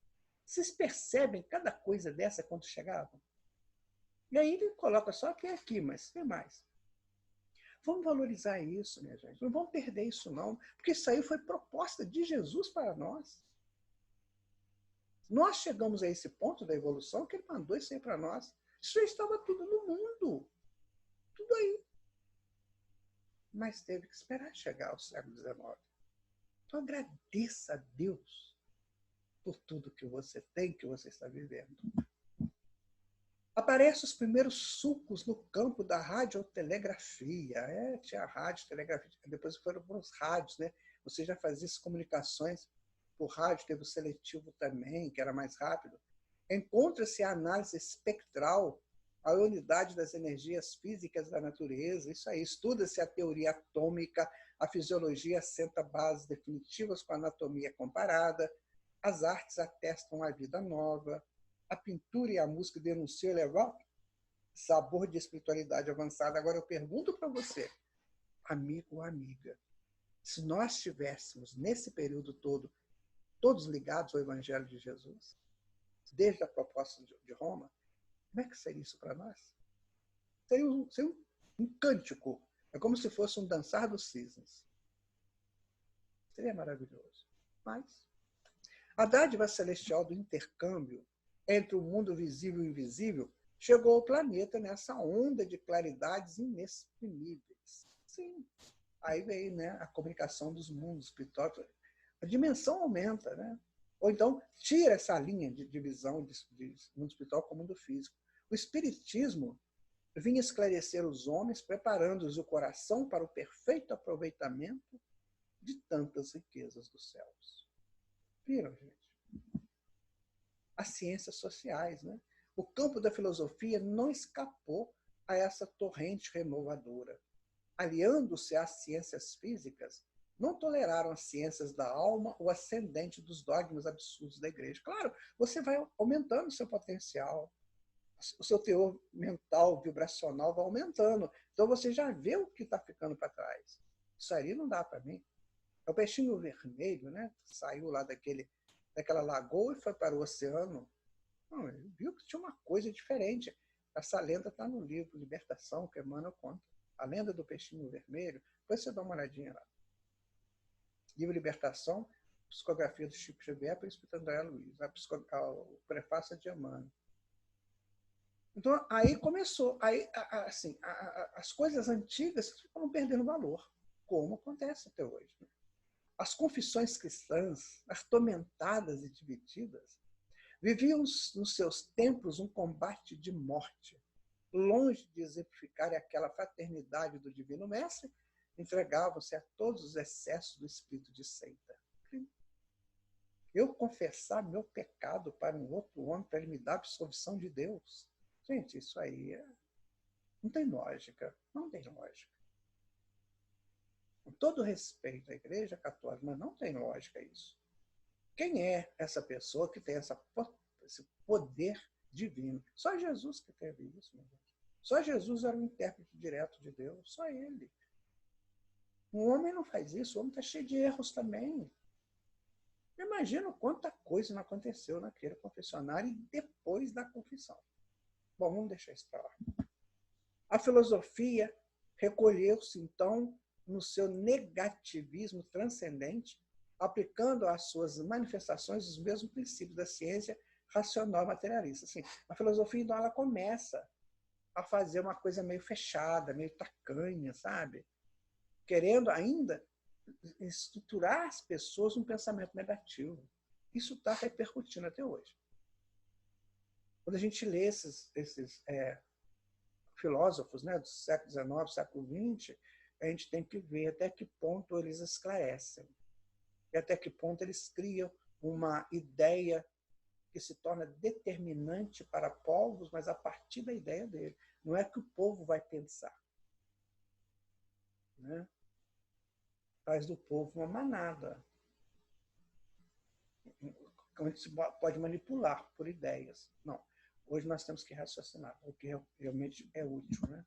Vocês percebem cada coisa dessa quando chegavam? E aí ele coloca só que é aqui, mas tem mais. Vamos valorizar isso, minha gente. Não vamos perder isso, não. Porque isso aí foi proposta de Jesus para nós. Nós chegamos a esse ponto da evolução que ele mandou isso aí para nós. Isso já estava tudo no mundo. Tudo aí. Mas teve que esperar chegar ao século XIX. Então agradeça a Deus por tudo que você tem, que você está vivendo. Aparecem os primeiros sulcos no campo da radiotelegrafia. Tinha rádio, telegrafia, depois foram para os rádios, né? Você já fazia essas comunicações por rádio, teve o seletivo também, que era mais rápido. Encontra-se a análise espectral, a unidade das energias físicas da natureza, isso aí. Estuda-se a teoria atômica, a fisiologia assenta bases definitivas com a anatomia comparada, as artes atestam a vida nova, a pintura e a música denunciam elevar sabor de espiritualidade avançada. Agora eu pergunto para você, amigo ou amiga, se nós estivéssemos nesse período todo todos ligados ao Evangelho de Jesus, desde a proposta de Roma, como é que seria isso para nós? Seria um cântico. É como se fosse um dançar dos cisnes. Seria maravilhoso. Mas a dádiva celestial do intercâmbio entre o mundo visível e invisível chegou ao planeta nessa onda de claridades inexprimíveis. Sim. Aí veio, né, a comunicação dos mundos espiritual. A dimensão aumenta, né? Ou então tira essa linha de divisão de mundo espiritual com o mundo físico. O espiritismo vinha esclarecer os homens, preparando-os o coração para o perfeito aproveitamento de tantas riquezas dos céus. Viram, gente? As ciências sociais, né? O campo da filosofia não escapou a essa torrente renovadora. Aliando-se às ciências físicas, não toleraram as ciências da alma ou ascendente dos dogmas absurdos da igreja. Claro, você vai aumentando o seu potencial, o seu teor mental, vibracional vai aumentando. Então você já vê o que está ficando para trás. Isso aí não dá para mim. É o peixinho vermelho, né? Saiu lá daquela lagoa e foi para o oceano. Não, ele viu que tinha uma coisa diferente. Essa lenda está no livro Libertação, que Emmanuel conta. A lenda do peixinho vermelho. Depois você dá uma olhadinha lá. Livro Libertação, psicografia do Chico Xavier, pelo Espírito André Luiz. O prefácio é de Emmanuel. Então, aí começou. Aí, assim, as coisas antigas foram perdendo valor, como acontece até hoje. Né? As confissões cristãs, atormentadas e divididas, viviam nos seus templos um combate de morte. Longe de exemplificar aquela fraternidade do Divino Mestre, entregavam-se a todos os excessos do espírito de seita. Eu confessar meu pecado para um outro homem, para ele me dar a absolvição de Deus. Gente, isso aí não tem lógica. Não tem lógica. Com todo respeito à Igreja Católica, mas não tem lógica isso. Quem é essa pessoa que tem esse poder divino? Só Jesus que teve isso, meu Deus. Só Jesus era o intérprete direto de Deus. Só ele. Um homem não faz isso. O homem está cheio de erros também. Imagina quanta coisa não aconteceu naquele confessionário e depois da confissão. Bom, vamos deixar isso para lá. A filosofia recolheu-se, então, no seu negativismo transcendente, aplicando às suas manifestações os mesmos princípios da ciência racional materialista. Assim, a filosofia, então, ela começa a fazer uma coisa meio fechada, meio tacanha, sabe? Querendo ainda estruturar as pessoas num pensamento negativo. Isso está repercutindo até hoje. Quando a gente lê esses filósofos, né, do século XIX, século XX, a gente tem que ver até que ponto eles esclarecem, e até que ponto eles criam uma ideia que se torna determinante para povos, mas a partir da ideia dele. Não é que o povo vai pensar, né? Faz do povo uma manada, onde se pode manipular por ideias. Não. Hoje nós temos que raciocinar, o que realmente é útil, né?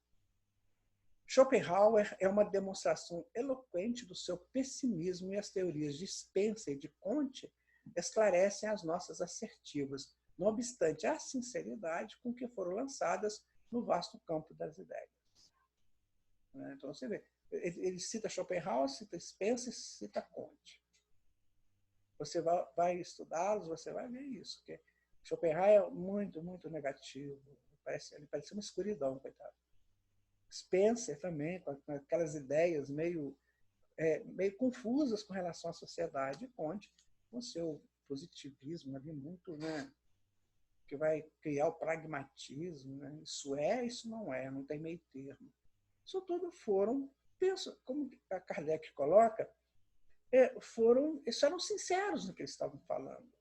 Schopenhauer é uma demonstração eloquente do seu pessimismo, e as teorias de Spencer e de Comte esclarecem as nossas assertivas, não obstante a sinceridade com que foram lançadas no vasto campo das ideias. Então, você vê, ele cita Schopenhauer, cita Spencer, cita Comte. Você vai estudá-los, você vai ver isso, porque Schopenhauer é muito, muito negativo, ele parece uma escuridão, coitado. Spencer também, com aquelas ideias meio confusas com relação à sociedade, e Comte, com o seu positivismo ali muito, né, que vai criar o pragmatismo, né? Isso é, isso não tem meio termo. Isso tudo foram, como a Kardec coloca, eles eram sinceros no que eles estavam falando,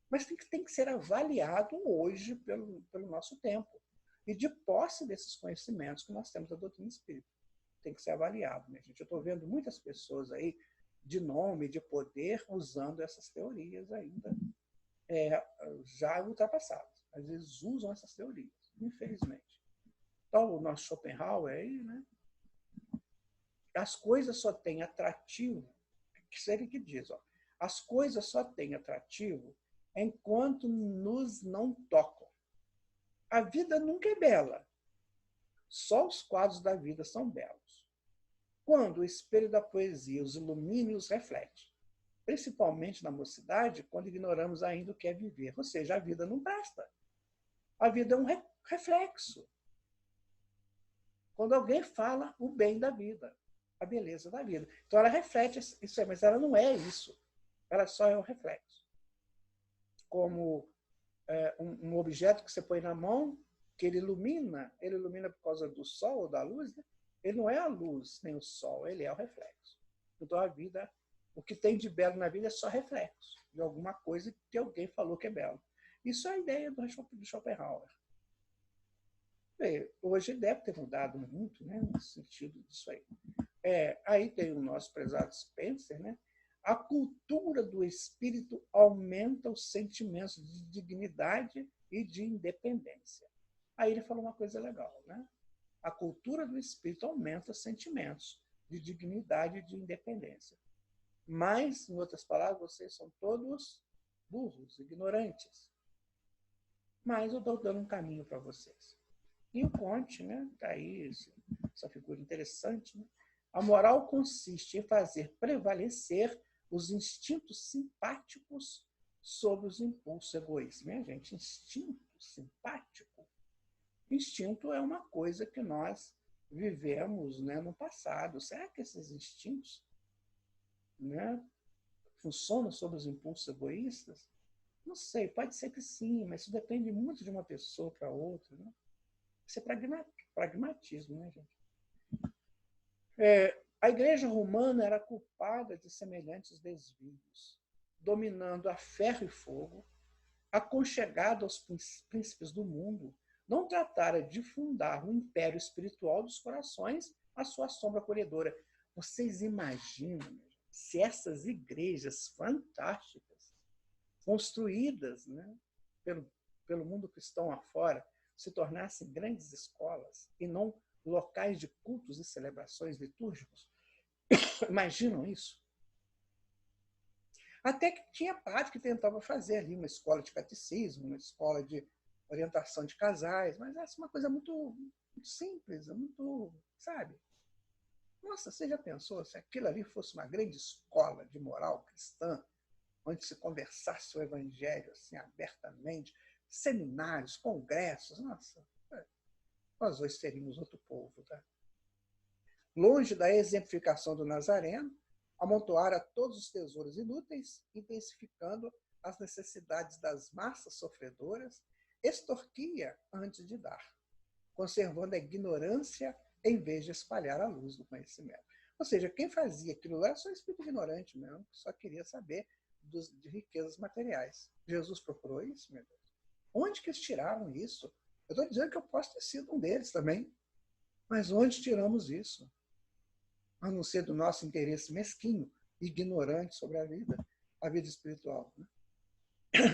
mas tem que ser avaliado hoje pelo nosso tempo, e de posse desses conhecimentos que nós temos da doutrina espírita. Tem que ser avaliado, né, gente? Eu estou vendo muitas pessoas aí de nome, de poder, usando essas teorias ainda já ultrapassadas. Às vezes usam essas teorias, infelizmente. Então, o nosso Schopenhauer aí, né? As coisas só têm atrativo, que é ele que diz, ó, as coisas só têm atrativo enquanto nos não tocam. A vida nunca é bela. Só os quadros da vida são belos. Quando o espelho da poesia os ilumina e os reflete. Principalmente na mocidade, quando ignoramos ainda o que é viver. Ou seja, a vida não presta. A vida é um reflexo. Quando alguém fala o bem da vida, a beleza da vida. Então, ela reflete isso aí, mas ela não é isso. Ela só é um reflexo. Como um objeto que você põe na mão, que ele ilumina por causa do sol ou da luz, né? Ele não é a luz nem o sol, ele é o reflexo. Então, a vida, o que tem de belo na vida é só reflexo de alguma coisa que alguém falou que é belo. Isso é a ideia do Schopenhauer. Hoje deve ter mudado muito, né, no sentido disso aí. Aí tem o nosso prezado Spencer, né? A cultura do espírito aumenta os sentimentos de dignidade e de independência. Aí ele falou uma coisa legal, né? A cultura do espírito aumenta os sentimentos de dignidade e de independência. Mas, em outras palavras, vocês são todos burros, ignorantes. Mas eu estou dando um caminho para vocês. E o Comte, né? Está aí essa figura interessante, né? A moral consiste em fazer prevalecer os instintos simpáticos sobre os impulsos egoístas. Minha gente, instinto simpático. Instinto é uma coisa que nós vivemos, né, no passado. Será que esses instintos, né, funcionam sobre os impulsos egoístas? Não sei, pode ser que sim, mas isso depende muito de uma pessoa para outra, né? Isso é pragmatismo, né, gente? A Igreja Romana era culpada de semelhantes desvios, dominando a ferro e fogo, aconchegada aos príncipes do mundo, não tratara de fundar o império espiritual dos corações à sua sombra acolhedora. Vocês imaginam se essas igrejas fantásticas, construídas, né, pelo mundo cristão afora, se tornassem grandes escolas e não locais de cultos e celebrações litúrgicos? Imaginam isso? Até que tinha padre que tentava fazer ali uma escola de catecismo, uma escola de orientação de casais, mas essa é uma coisa muito, muito simples, muito, sabe? Nossa, você já pensou se aquilo ali fosse uma grande escola de moral cristã, onde se conversasse o evangelho assim, abertamente, seminários, congressos? Nossa, nós hoje seríamos outro povo, tá? Longe da exemplificação do Nazareno, amontoara todos os tesouros inúteis, intensificando as necessidades das massas sofredoras, extorquia antes de dar, conservando a ignorância em vez de espalhar a luz do conhecimento. Ou seja, quem fazia aquilo lá era só espírito ignorante mesmo, que só queria saber de riquezas materiais. Jesus procurou isso, meu Deus. Onde que eles tiraram isso? Eu estou dizendo que eu posso ter sido um deles também, mas onde tiramos isso? A não ser do nosso interesse mesquinho, ignorante sobre a vida espiritual. Né?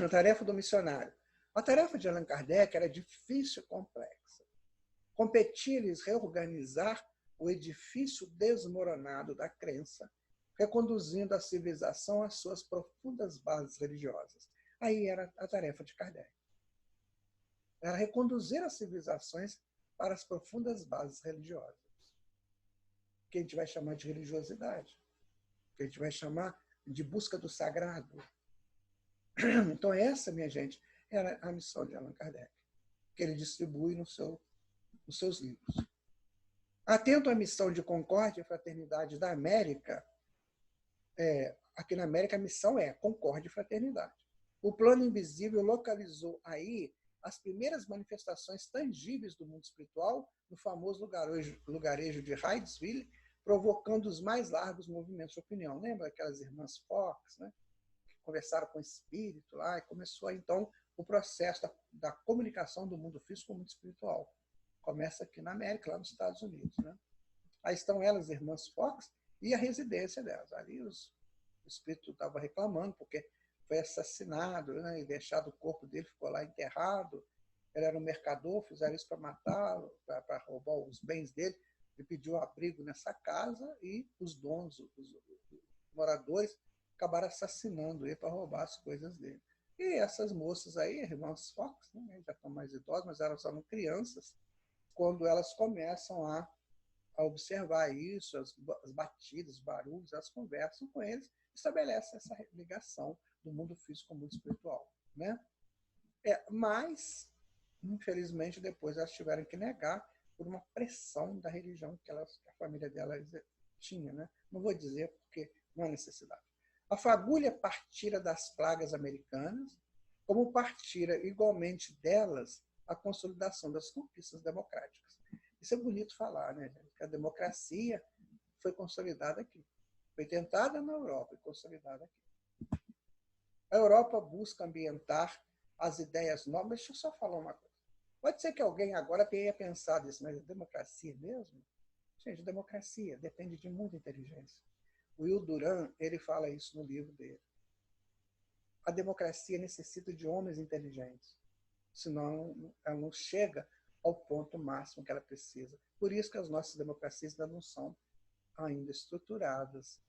A tarefa do missionário. A tarefa de Allan Kardec era difícil e complexa. Competia-lhes reorganizar o edifício desmoronado da crença, reconduzindo a civilização às suas profundas bases religiosas. Aí era a tarefa de Kardec. Era reconduzir as civilizações para as profundas bases religiosas, que a gente vai chamar de religiosidade, que a gente vai chamar de busca do sagrado. Então essa, minha gente, era a missão de Allan Kardec, que ele distribui nos seus livros. Atento à missão de concórdia e fraternidade da América, aqui na América a missão é concórdia e fraternidade. O plano invisível localizou aí as primeiras manifestações tangíveis do mundo espiritual no famoso lugarejo de Hydesville, provocando os mais largos movimentos de opinião. Lembra aquelas irmãs Fox, né? Que conversaram com o espírito lá, e começou então o processo da comunicação do mundo físico com o mundo espiritual. Começa aqui na América, lá nos Estados Unidos. Né? Aí estão elas, irmãs Fox, e a residência delas. Ali o espírito estava reclamando, porque foi assassinado, né, e deixado o corpo dele, ficou lá enterrado. Ele era um mercador, fizeram isso para matá-lo, para roubar os bens dele. Ele pediu abrigo nessa casa e os donos, os moradores, acabaram assassinando ele para roubar as coisas dele. E essas moças aí, irmãs Fox, né, já estão mais idosas, mas elas eram crianças, quando elas começam a observar isso, as batidas, os barulhos, elas conversam com eles, estabelecem essa ligação do mundo físico com o mundo espiritual. Né? Mas, infelizmente, depois elas tiveram que negar por uma pressão da religião que a família delas tinha. Né? Não vou dizer porque não há necessidade. A fagulha partira das plagas americanas, como partira igualmente delas a consolidação das conquistas democráticas. Isso é bonito falar, né, gente? Que a democracia foi consolidada aqui. Foi tentada na Europa e consolidada aqui. A Europa busca ambientar as ideias novas. Deixa eu só falar uma coisa. Pode ser que alguém agora tenha pensado isso, mas é democracia mesmo? Gente, democracia depende de muita inteligência. O Will Durant, ele fala isso no livro dele. A democracia necessita de homens inteligentes, senão ela não chega ao ponto máximo que ela precisa. Por isso que as nossas democracias ainda não são ainda estruturadas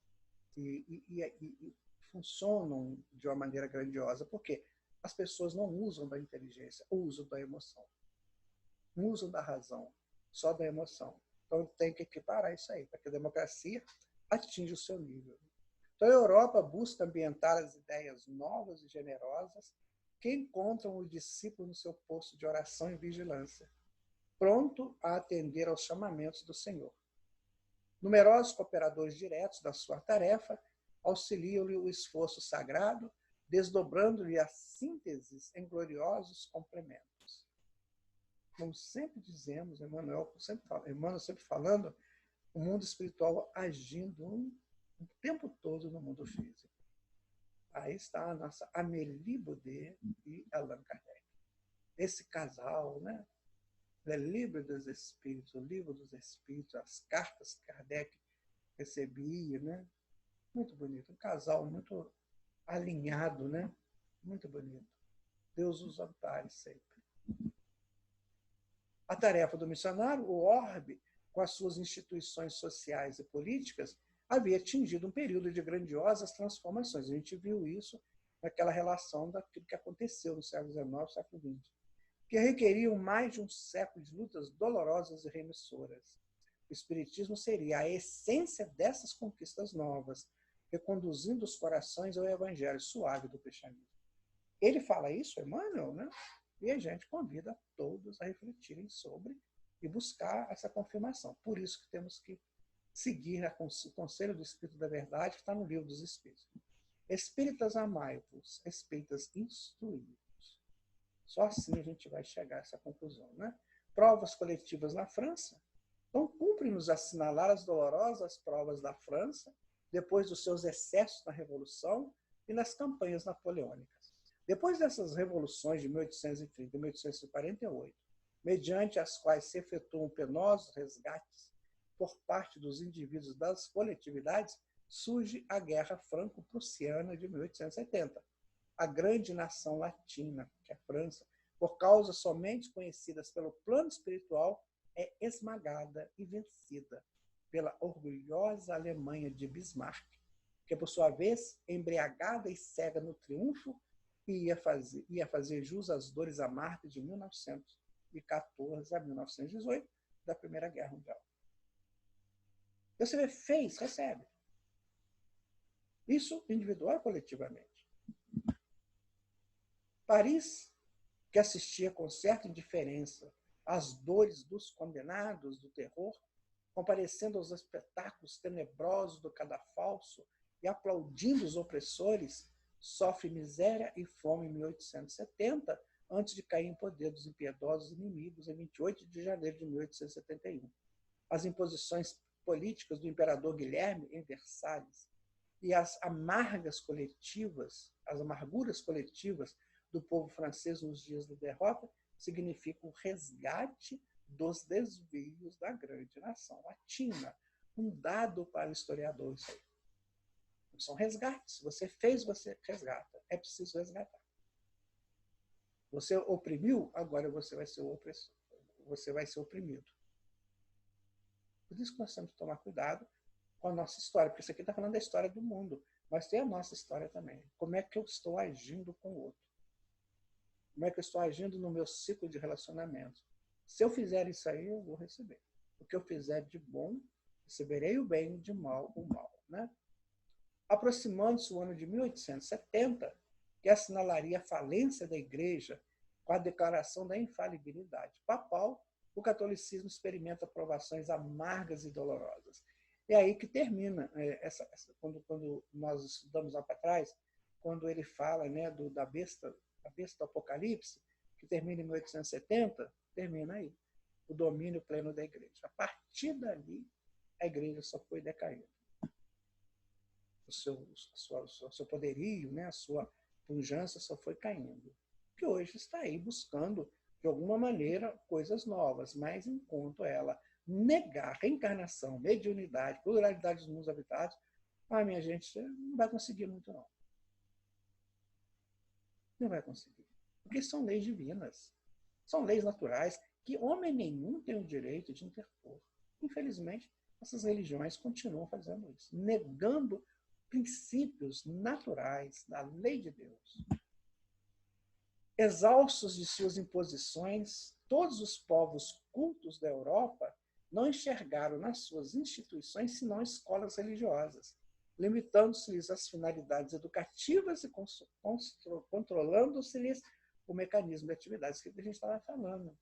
e funcionam de uma maneira grandiosa, porque as pessoas não usam da inteligência, usam da emoção. Não usam da razão, só da emoção. Então tem que equiparar isso aí, para que a democracia atinja o seu nível. Então a Europa busca ambientar as ideias novas e generosas que encontram o discípulo no seu posto de oração e vigilância, pronto a atender aos chamamentos do Senhor. Numerosos cooperadores diretos da sua tarefa auxiliam-lhe o esforço sagrado, desdobrando-lhe as sínteses em gloriosos complementos. Como sempre dizemos, Emmanuel sempre falando, o mundo espiritual agindo o tempo todo no mundo físico. Aí está a nossa Amélie Baudet e Allan Kardec. Esse casal, né? O livro dos Espíritos, o livro dos Espíritos, as cartas que Kardec recebia, né? Muito bonito. Um casal muito alinhado, né? Muito bonito. Deus os ampare sempre. A tarefa do missionário, o orbe, com as suas instituições sociais e políticas, havia atingido um período de grandiosas transformações. A gente viu isso naquela relação daquilo que aconteceu no século XIX, século XX, que requeriam mais de um século de lutas dolorosas e remissoras. O Espiritismo seria a essência dessas conquistas novas, reconduzindo os corações ao Evangelho suave do cristianismo. Ele fala isso, Emmanuel, né? E a gente convida todos a refletirem sobre e buscar essa confirmação. Por isso que temos que seguir o conselho do Espírito da Verdade, que está no Livro dos Espíritos. Espíritas amai-vos, espíritas instruí-vos. Só assim a gente vai chegar a essa conclusão. Né? Provas coletivas na França, Então, cumpre-nos assinalar as dolorosas provas da França, depois dos seus excessos na Revolução e nas campanhas napoleônicas. Depois dessas revoluções de 1830 e 1848, mediante as quais se efetuam penosos resgates por parte dos indivíduos das coletividades, surge a Guerra Franco-Prussiana de 1870. A grande nação latina, que é a França, por causas somente conhecidas pelo plano espiritual, é esmagada e vencida pela orgulhosa Alemanha de Bismarck, que, por sua vez, embriagada e cega no triunfo, ia fazer jus às dores amargas de 1914 a 1918, da Primeira Guerra Mundial. Você vê, fez, recebe. Isso individual e coletivamente. Paris, que assistia com certa indiferença às dores dos condenados do terror, comparecendo aos espetáculos tenebrosos do cadafalso e aplaudindo os opressores, sofre miséria e fome em 1870, antes de cair em poder dos impiedosos inimigos em 28 de janeiro de 1871. As imposições políticas do imperador Guilherme em Versalhes e as amarguras coletivas do povo francês nos dias da derrota significam o resgate dos desvios da grande nação latina. Um dado para o historiador isso aí. São resgates. Você fez, você resgata. É preciso resgatar. Você oprimiu, agora você vai ser o opressor. Você vai ser oprimido. Por isso que nós temos que tomar cuidado com a nossa história, porque isso aqui está falando da história do mundo, mas tem a nossa história também. Como é que eu estou agindo com o outro? Como é que eu estou agindo no meu ciclo de relacionamento? Se eu fizer isso aí, eu vou receber. O que eu fizer de bom, receberei o bem, de mal, o mal. Né? Aproximando-se o ano de 1870, que assinalaria a falência da Igreja com a declaração da infalibilidade papal, o catolicismo experimenta provações amargas e dolorosas. É aí que termina, quando nós estudamos lá para trás, quando ele fala, né, da besta do Apocalipse, que termina em 1870, termina aí, o domínio pleno da Igreja. A partir dali, a Igreja só foi decaindo. O seu poderio, né, a sua pujança só foi caindo. Que hoje está aí buscando, de alguma maneira, coisas novas, mas enquanto ela negar reencarnação, mediunidade, pluralidade dos mundos habitados, minha gente, não vai conseguir muito, não. Não vai conseguir. Porque são leis divinas. São leis naturais que homem nenhum tem o direito de interpor. Infelizmente, essas religiões continuam fazendo isso, negando princípios naturais da lei de Deus. Exaustos de suas imposições, todos os povos cultos da Europa não enxergaram nas suas instituições senão escolas religiosas, limitando-se-lhes as finalidades educativas e controlando-se-lhes o mecanismo de atividades que a gente estava falando.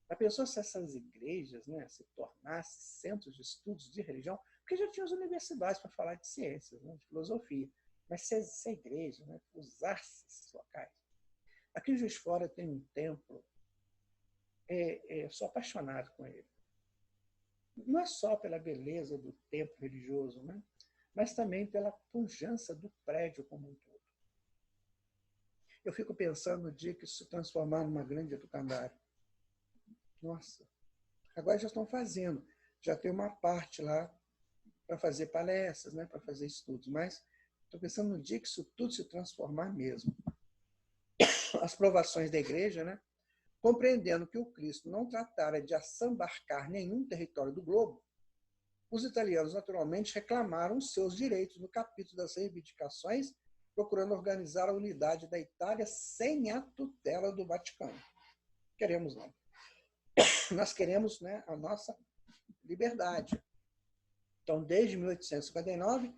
A pessoa, se essas igrejas, né, se tornassem centros de estudos de religião, porque já tinha as universidades para falar de ciências, né, de filosofia, mas se a igreja, né, usasse esses locais. Aqui em Juiz de Fora tem um templo, sou apaixonado com ele. Não é só pela beleza do templo religioso, né, mas também pela pujança do prédio como um todo. Eu fico pensando no dia que isso se transformar numa grande educandária. Nossa, agora já estão fazendo, já tem uma parte lá para fazer palestras, né, para fazer estudos, mas estou pensando no dia que isso tudo se transformar mesmo. As provações da igreja, né, compreendendo que o Cristo não tratara de assambarcar nenhum território do globo, os italianos naturalmente reclamaram seus direitos no capítulo das reivindicações, procurando organizar a unidade da Itália sem a tutela do Vaticano. Queremos não. Nós queremos, né, a nossa liberdade. Então, desde 1859,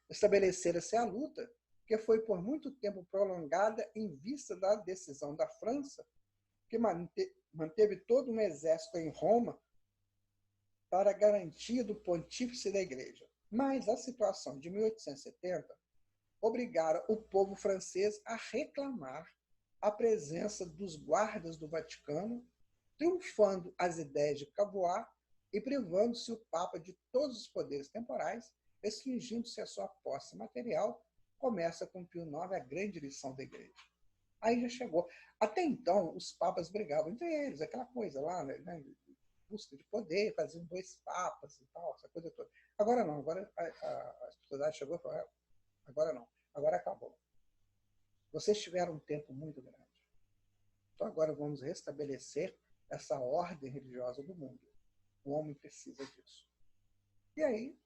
estabelecera-se a luta, que foi por muito tempo prolongada em vista da decisão da França, que manteve todo um exército em Roma para a garantia do pontífice da Igreja. Mas a situação de 1870 obrigara o povo francês a reclamar a presença dos guardas do Vaticano, triunfando as ideias de Cavour e privando-se o Papa de todos os poderes temporais, restringindo-se a sua posse material, começa com Pio IX a grande lição da Igreja. Aí já chegou. Até então, os papas brigavam entre eles, aquela coisa lá, né? Busca de poder, faziam 2 papas e tal, essa coisa toda. Agora não, agora a sociedade chegou e falou, agora não, agora acabou. Vocês tiveram um tempo muito grande. Então agora vamos restabelecer essa ordem religiosa do mundo. O homem precisa disso. E aí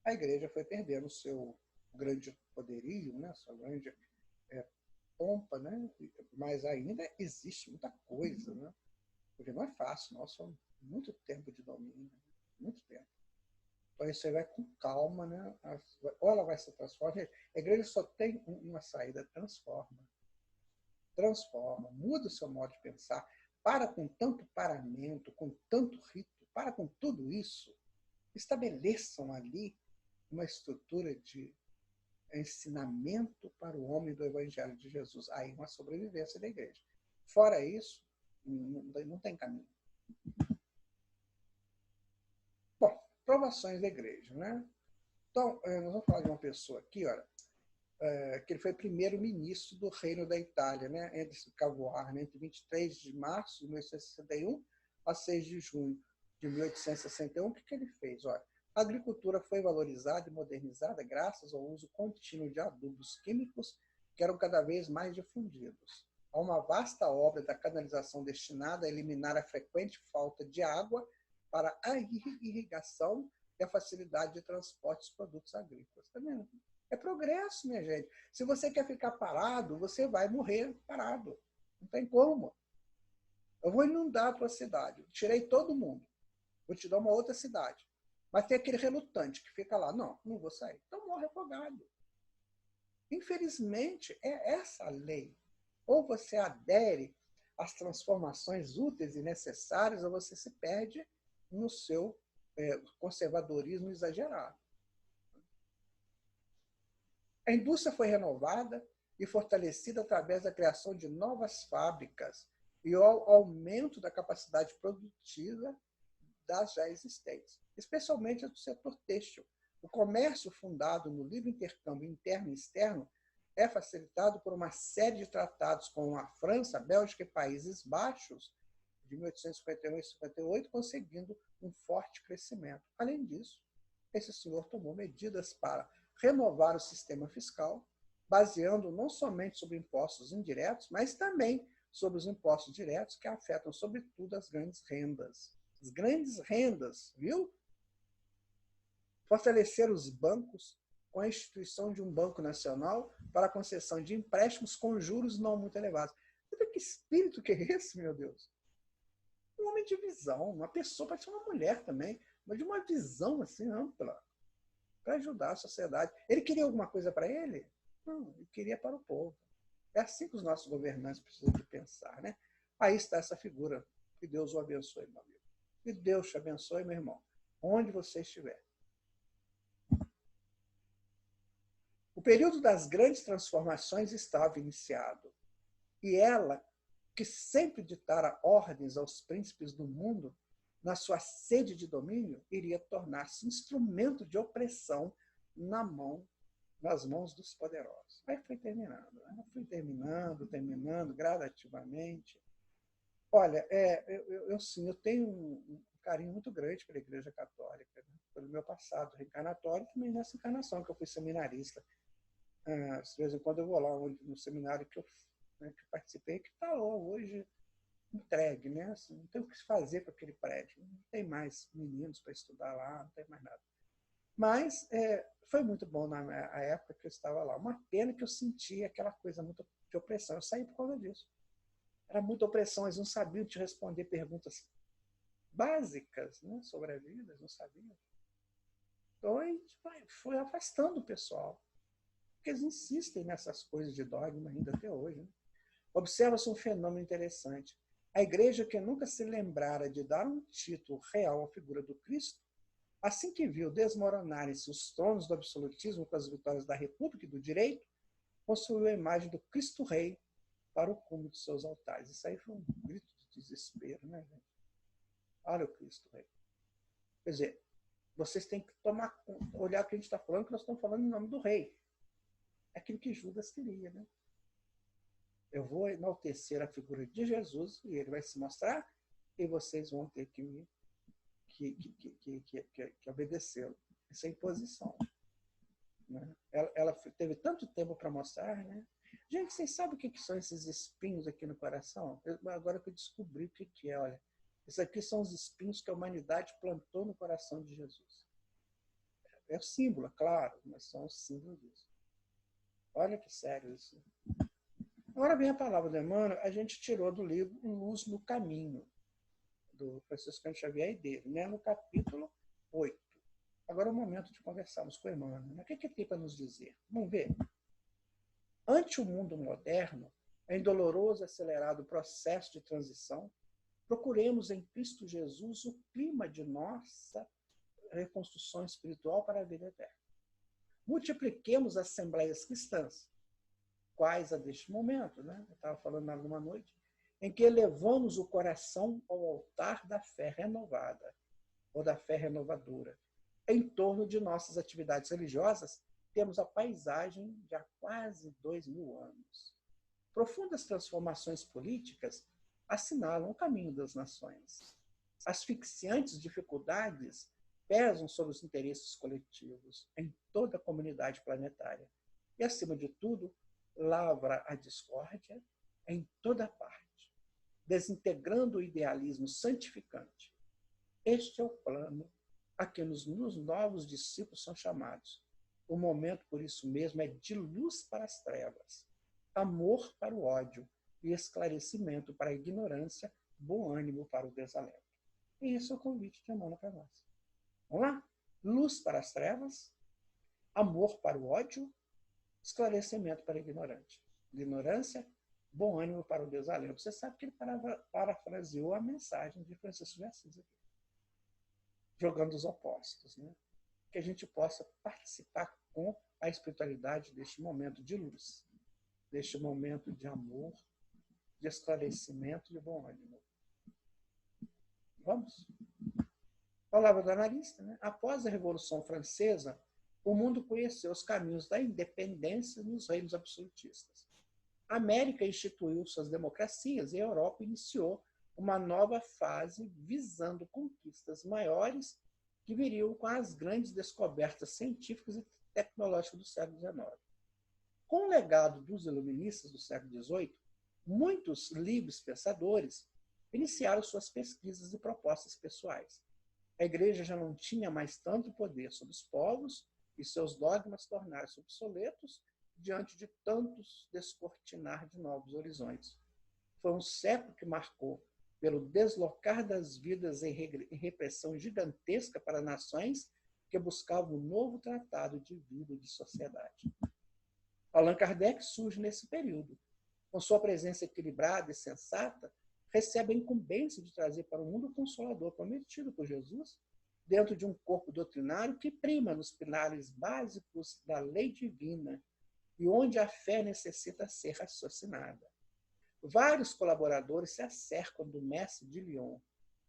a igreja foi perdendo o seu grande poderio, né? Sua grande pompa, né? Mas ainda existe muita coisa, né? Porque não é fácil, nós somos muito tempo de domínio, muito tempo. Então você vai com calma, né? Ou ela vai se transformar. A igreja só tem uma saída: transforma. Transforma, muda o seu modo de pensar, para com tanto paramento, com tanto rito, para com tudo isso, estabeleçam ali uma estrutura de ensinamento para o homem do Evangelho de Jesus. Aí uma sobrevivência da igreja. Fora isso, não tem caminho. Bom, provações da igreja, né? Então, nós vamos falar de uma pessoa aqui, olha, que ele foi primeiro-ministro do Reino da Itália, né, entre Cavour, né, entre 23 de março de 1861 a 6 de junho de 1861. O que ele fez? Olha, a agricultura foi valorizada e modernizada graças ao uso contínuo de adubos químicos que eram cada vez mais difundidos. Há uma vasta obra da canalização destinada a eliminar a frequente falta de água para a irrigação e a facilidade de transporte dos produtos agrícolas. Tá vendo? É progresso, minha gente. Se você quer ficar parado, você vai morrer parado. Não tem como. Eu vou inundar a tua cidade. Eu tirei todo mundo. Vou te dar uma outra cidade. Mas tem aquele relutante que fica lá. Não, não vou sair. Então morre afogado. Infelizmente, é essa a lei. Ou você adere às transformações úteis e necessárias, ou você se perde no seu conservadorismo exagerado. A indústria foi renovada e fortalecida através da criação de novas fábricas e ao aumento da capacidade produtiva das já existentes, especialmente do setor têxtil. O comércio fundado no livre intercâmbio interno e externo é facilitado por uma série de tratados com a França, a Bélgica e Países Baixos, de 1851 e 58, conseguindo um forte crescimento. Além disso, esse senhor tomou medidas para renovar o sistema fiscal, baseando não somente sobre impostos indiretos, mas também sobre os impostos diretos, que afetam, sobretudo, as grandes rendas. As grandes rendas, viu? Fortalecer os bancos com a instituição de um banco nacional para a concessão de empréstimos com juros não muito elevados. Você vê que espírito que é esse, meu Deus? Um homem de visão, uma pessoa, pode ser uma mulher também, mas de uma visão assim ampla, para ajudar a sociedade. Ele queria alguma coisa para ele? Não, ele queria para o povo. É assim que os nossos governantes precisam de pensar, né? Aí está essa figura. Que Deus o abençoe, meu amigo. Que Deus te abençoe, meu irmão, onde você estiver. O período das grandes transformações estava iniciado. E ela, que sempre ditara ordens aos príncipes do mundo, na sua sede de domínio, iria tornar-se instrumento de opressão nas mãos dos poderosos. Aí foi terminando, né? Foi terminando gradativamente. Olha, eu tenho um carinho muito grande pela Igreja Católica, né? Pelo meu passado reencarnatório e também nessa encarnação, que eu fui seminarista. De vez em quando eu vou lá no seminário que eu participei, que está lá hoje entregue, né? Assim, não tem o que se fazer com aquele prédio, não tem mais meninos para estudar lá, não tem mais nada. Mas foi muito bom na época que eu estava lá. Uma pena que eu sentia aquela coisa muito de opressão. Eu saí por causa disso. Era muita opressão, eles não sabiam te responder perguntas básicas, né, sobre a vida, eles não sabiam. Então a gente foi afastando o pessoal, porque eles insistem nessas coisas de dogma ainda até hoje. Né? Observa-se um fenômeno interessante. A igreja, que nunca se lembrara de dar um título real à figura do Cristo, assim que viu desmoronarem-se os tronos do absolutismo com as vitórias da República e do Direito, construiu a imagem do Cristo Rei para o cume de seus altares. Isso aí foi um grito de desespero, né, gente? Olha o Cristo Rei. Quer dizer, vocês têm que olhar o que a gente está falando, que nós estamos falando em nome do rei. É aquilo que Judas queria, né? Eu vou enaltecer a figura de Jesus e ele vai se mostrar e vocês vão ter que obedecê-lo. Isso é imposição. Né? Ela teve tanto tempo para mostrar, né? Gente, vocês sabem o que são esses espinhos aqui no coração? Agora que eu descobri o que é, olha. Esses aqui são os espinhos que a humanidade plantou no coração de Jesus. É o símbolo, claro, mas são os símbolos disso. Olha que sério isso. Agora vem a palavra do Emmanuel, a gente tirou do livro Luz no Caminho, do Franciscano Xavier e dele, né? No capítulo 8. Agora é o momento de conversarmos com o Emmanuel. Né? O que ele tem para nos dizer? Vamos ver. Ante o mundo moderno, em doloroso e acelerado processo de transição, procuremos em Cristo Jesus o clima de nossa reconstrução espiritual para a vida eterna. Multipliquemos as assembleias cristãs, quais a deste momento, né? Eu estava falando alguma noite, em que elevamos o coração ao altar da fé renovada, ou da fé renovadora. Em torno de nossas atividades religiosas, temos a paisagem de há quase 2000 anos. Profundas transformações políticas assinalam o caminho das nações. Asfixiantes dificuldades pesam sobre os interesses coletivos em toda a comunidade planetária. E, acima de tudo, lavra a discórdia em toda parte, desintegrando o idealismo santificante. Este é o plano a que nos novos discípulos são chamados. O momento, por isso mesmo, é de luz para as trevas, amor para o ódio e esclarecimento para a ignorância, bom ânimo para o desalento. E isso é o convite de Emmanuel para nós. Vamos lá? Luz para as trevas, amor para o ódio, esclarecimento para a ignorância, bom ânimo para o desalento. Você sabe que ele parafraseou a mensagem de Francisco de Assis aqui, jogando os opostos, né? Que a gente possa participar com a espiritualidade deste momento de luz, deste momento de amor, de esclarecimento e de bom ânimo. Vamos? Palavra do analista, né? Após a Revolução Francesa, o mundo conheceu os caminhos da independência nos reinos absolutistas. A América instituiu suas democracias e a Europa iniciou uma nova fase visando conquistas maiores que viriam com as grandes descobertas científicas e tecnológicas do século XIX. Com o legado dos iluministas do século XVIII, muitos livres pensadores iniciaram suas pesquisas e propostas pessoais. A Igreja já não tinha mais tanto poder sobre os povos e seus dogmas tornaram-se obsoletos diante de tantos descortinar de novos horizontes. Foi um século que marcou pelo deslocar das vidas em repressão gigantesca para nações que buscavam um novo tratado de vida e de sociedade. Allan Kardec surge nesse período. Com sua presença equilibrada e sensata, recebe a incumbência de trazer para o mundo o Consolador prometido por Jesus, dentro de um corpo doutrinário que prima nos pilares básicos da lei divina e onde a fé necessita ser raciocinada. Vários colaboradores se acercam do mestre de Lyon.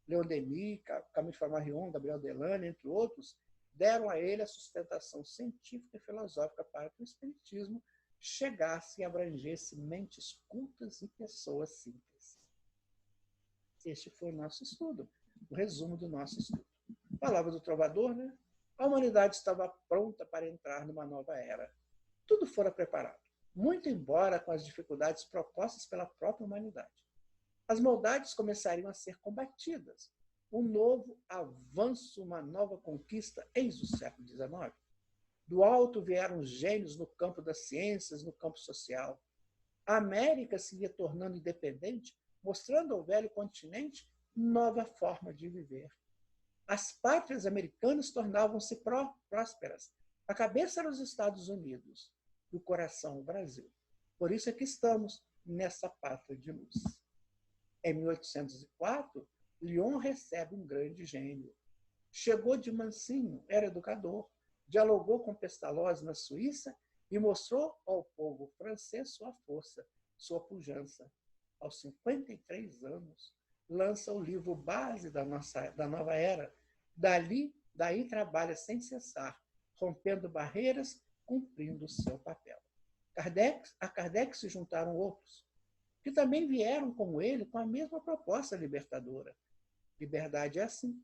Leon Denis, Camille Flammarion, Gabriel Delane, entre outros, deram a ele a sustentação científica e filosófica para que o Espiritismo chegasse e abrangesse mentes cultas e pessoas simples. Este foi o nosso estudo, o resumo do nosso estudo. Palavra do trovador, né? A humanidade estava pronta para entrar numa nova era. Tudo fora preparado, muito embora com as dificuldades propostas pela própria humanidade. As maldades começariam a ser combatidas. Um novo avanço, uma nova conquista, eis o século XIX. Do alto vieram gênios no campo das ciências, no campo social. A América se ia tornando independente, mostrando ao velho continente nova forma de viver. As pátrias americanas tornavam-se prósperas. A cabeça era os Estados Unidos, e o coração o Brasil. Por isso é que estamos nessa pátria de luz. Em 1804, Lyon recebe um grande gênio. Chegou de mansinho, era educador, dialogou com Pestalozzi na Suíça e mostrou ao povo francês sua força, sua pujança. Aos 53 anos, lança o livro base da nova era, Daí trabalha sem cessar, rompendo barreiras, cumprindo o seu papel. A Kardec se juntaram outros, que também vieram como ele com a mesma proposta libertadora. Liberdade é assim.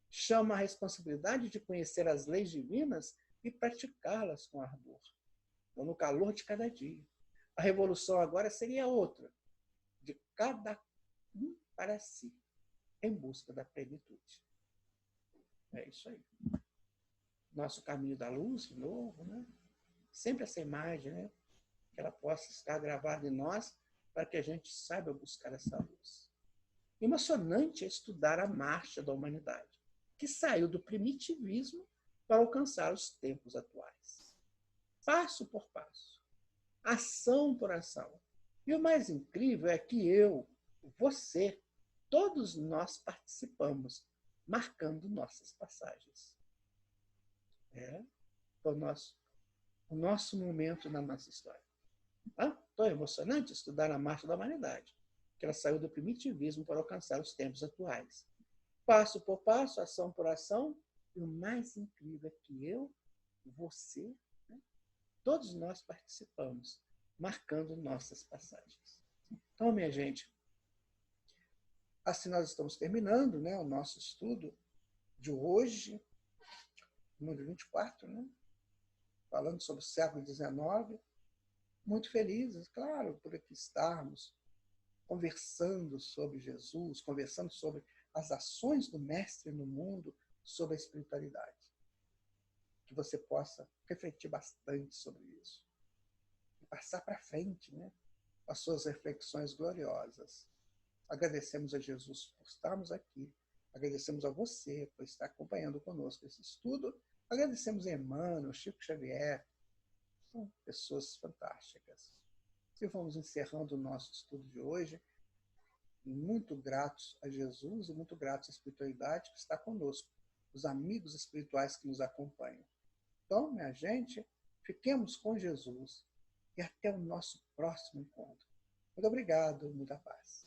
Chama a responsabilidade de conhecer as leis divinas e praticá-las com ardor, ou no calor de cada dia. A revolução agora seria outra, de cada um para si, em busca da plenitude. É isso aí. Nosso caminho da luz, de novo, né? Sempre essa imagem, né? Que ela possa estar gravada em nós para que a gente saiba buscar essa luz. Emocionante é estudar a marcha da humanidade, que saiu do primitivismo para alcançar os tempos atuais. Passo por passo, ação por ação. E o mais incrível é que eu, você, todos nós participamos, marcando nossas passagens. É o nosso momento na nossa história. Então é emocionante estudar a marcha da humanidade, que ela saiu do primitivismo para alcançar os tempos atuais. Passo por passo, ação por ação, e o mais incrível é que eu, você, né, todos nós participamos, marcando nossas passagens. Então, minha gente, assim nós estamos terminando, né, o nosso estudo de hoje, número 24, né, falando sobre o século XIX, muito felizes, claro, por aqui estarmos, conversando sobre Jesus, conversando sobre as ações do Mestre no mundo, sobre a espiritualidade. Que você possa refletir bastante sobre isso. E passar para frente, né, as suas reflexões gloriosas. Agradecemos a Jesus por estarmos aqui. Agradecemos a você por estar acompanhando conosco esse estudo. Agradecemos a Emmanuel, Chico Xavier. São pessoas fantásticas. E vamos encerrando o nosso estudo de hoje, muito gratos a Jesus e muito gratos à espiritualidade que está conosco, os amigos espirituais que nos acompanham. Então, minha gente, fiquemos com Jesus e até o nosso próximo encontro. Muito obrigado, muita paz.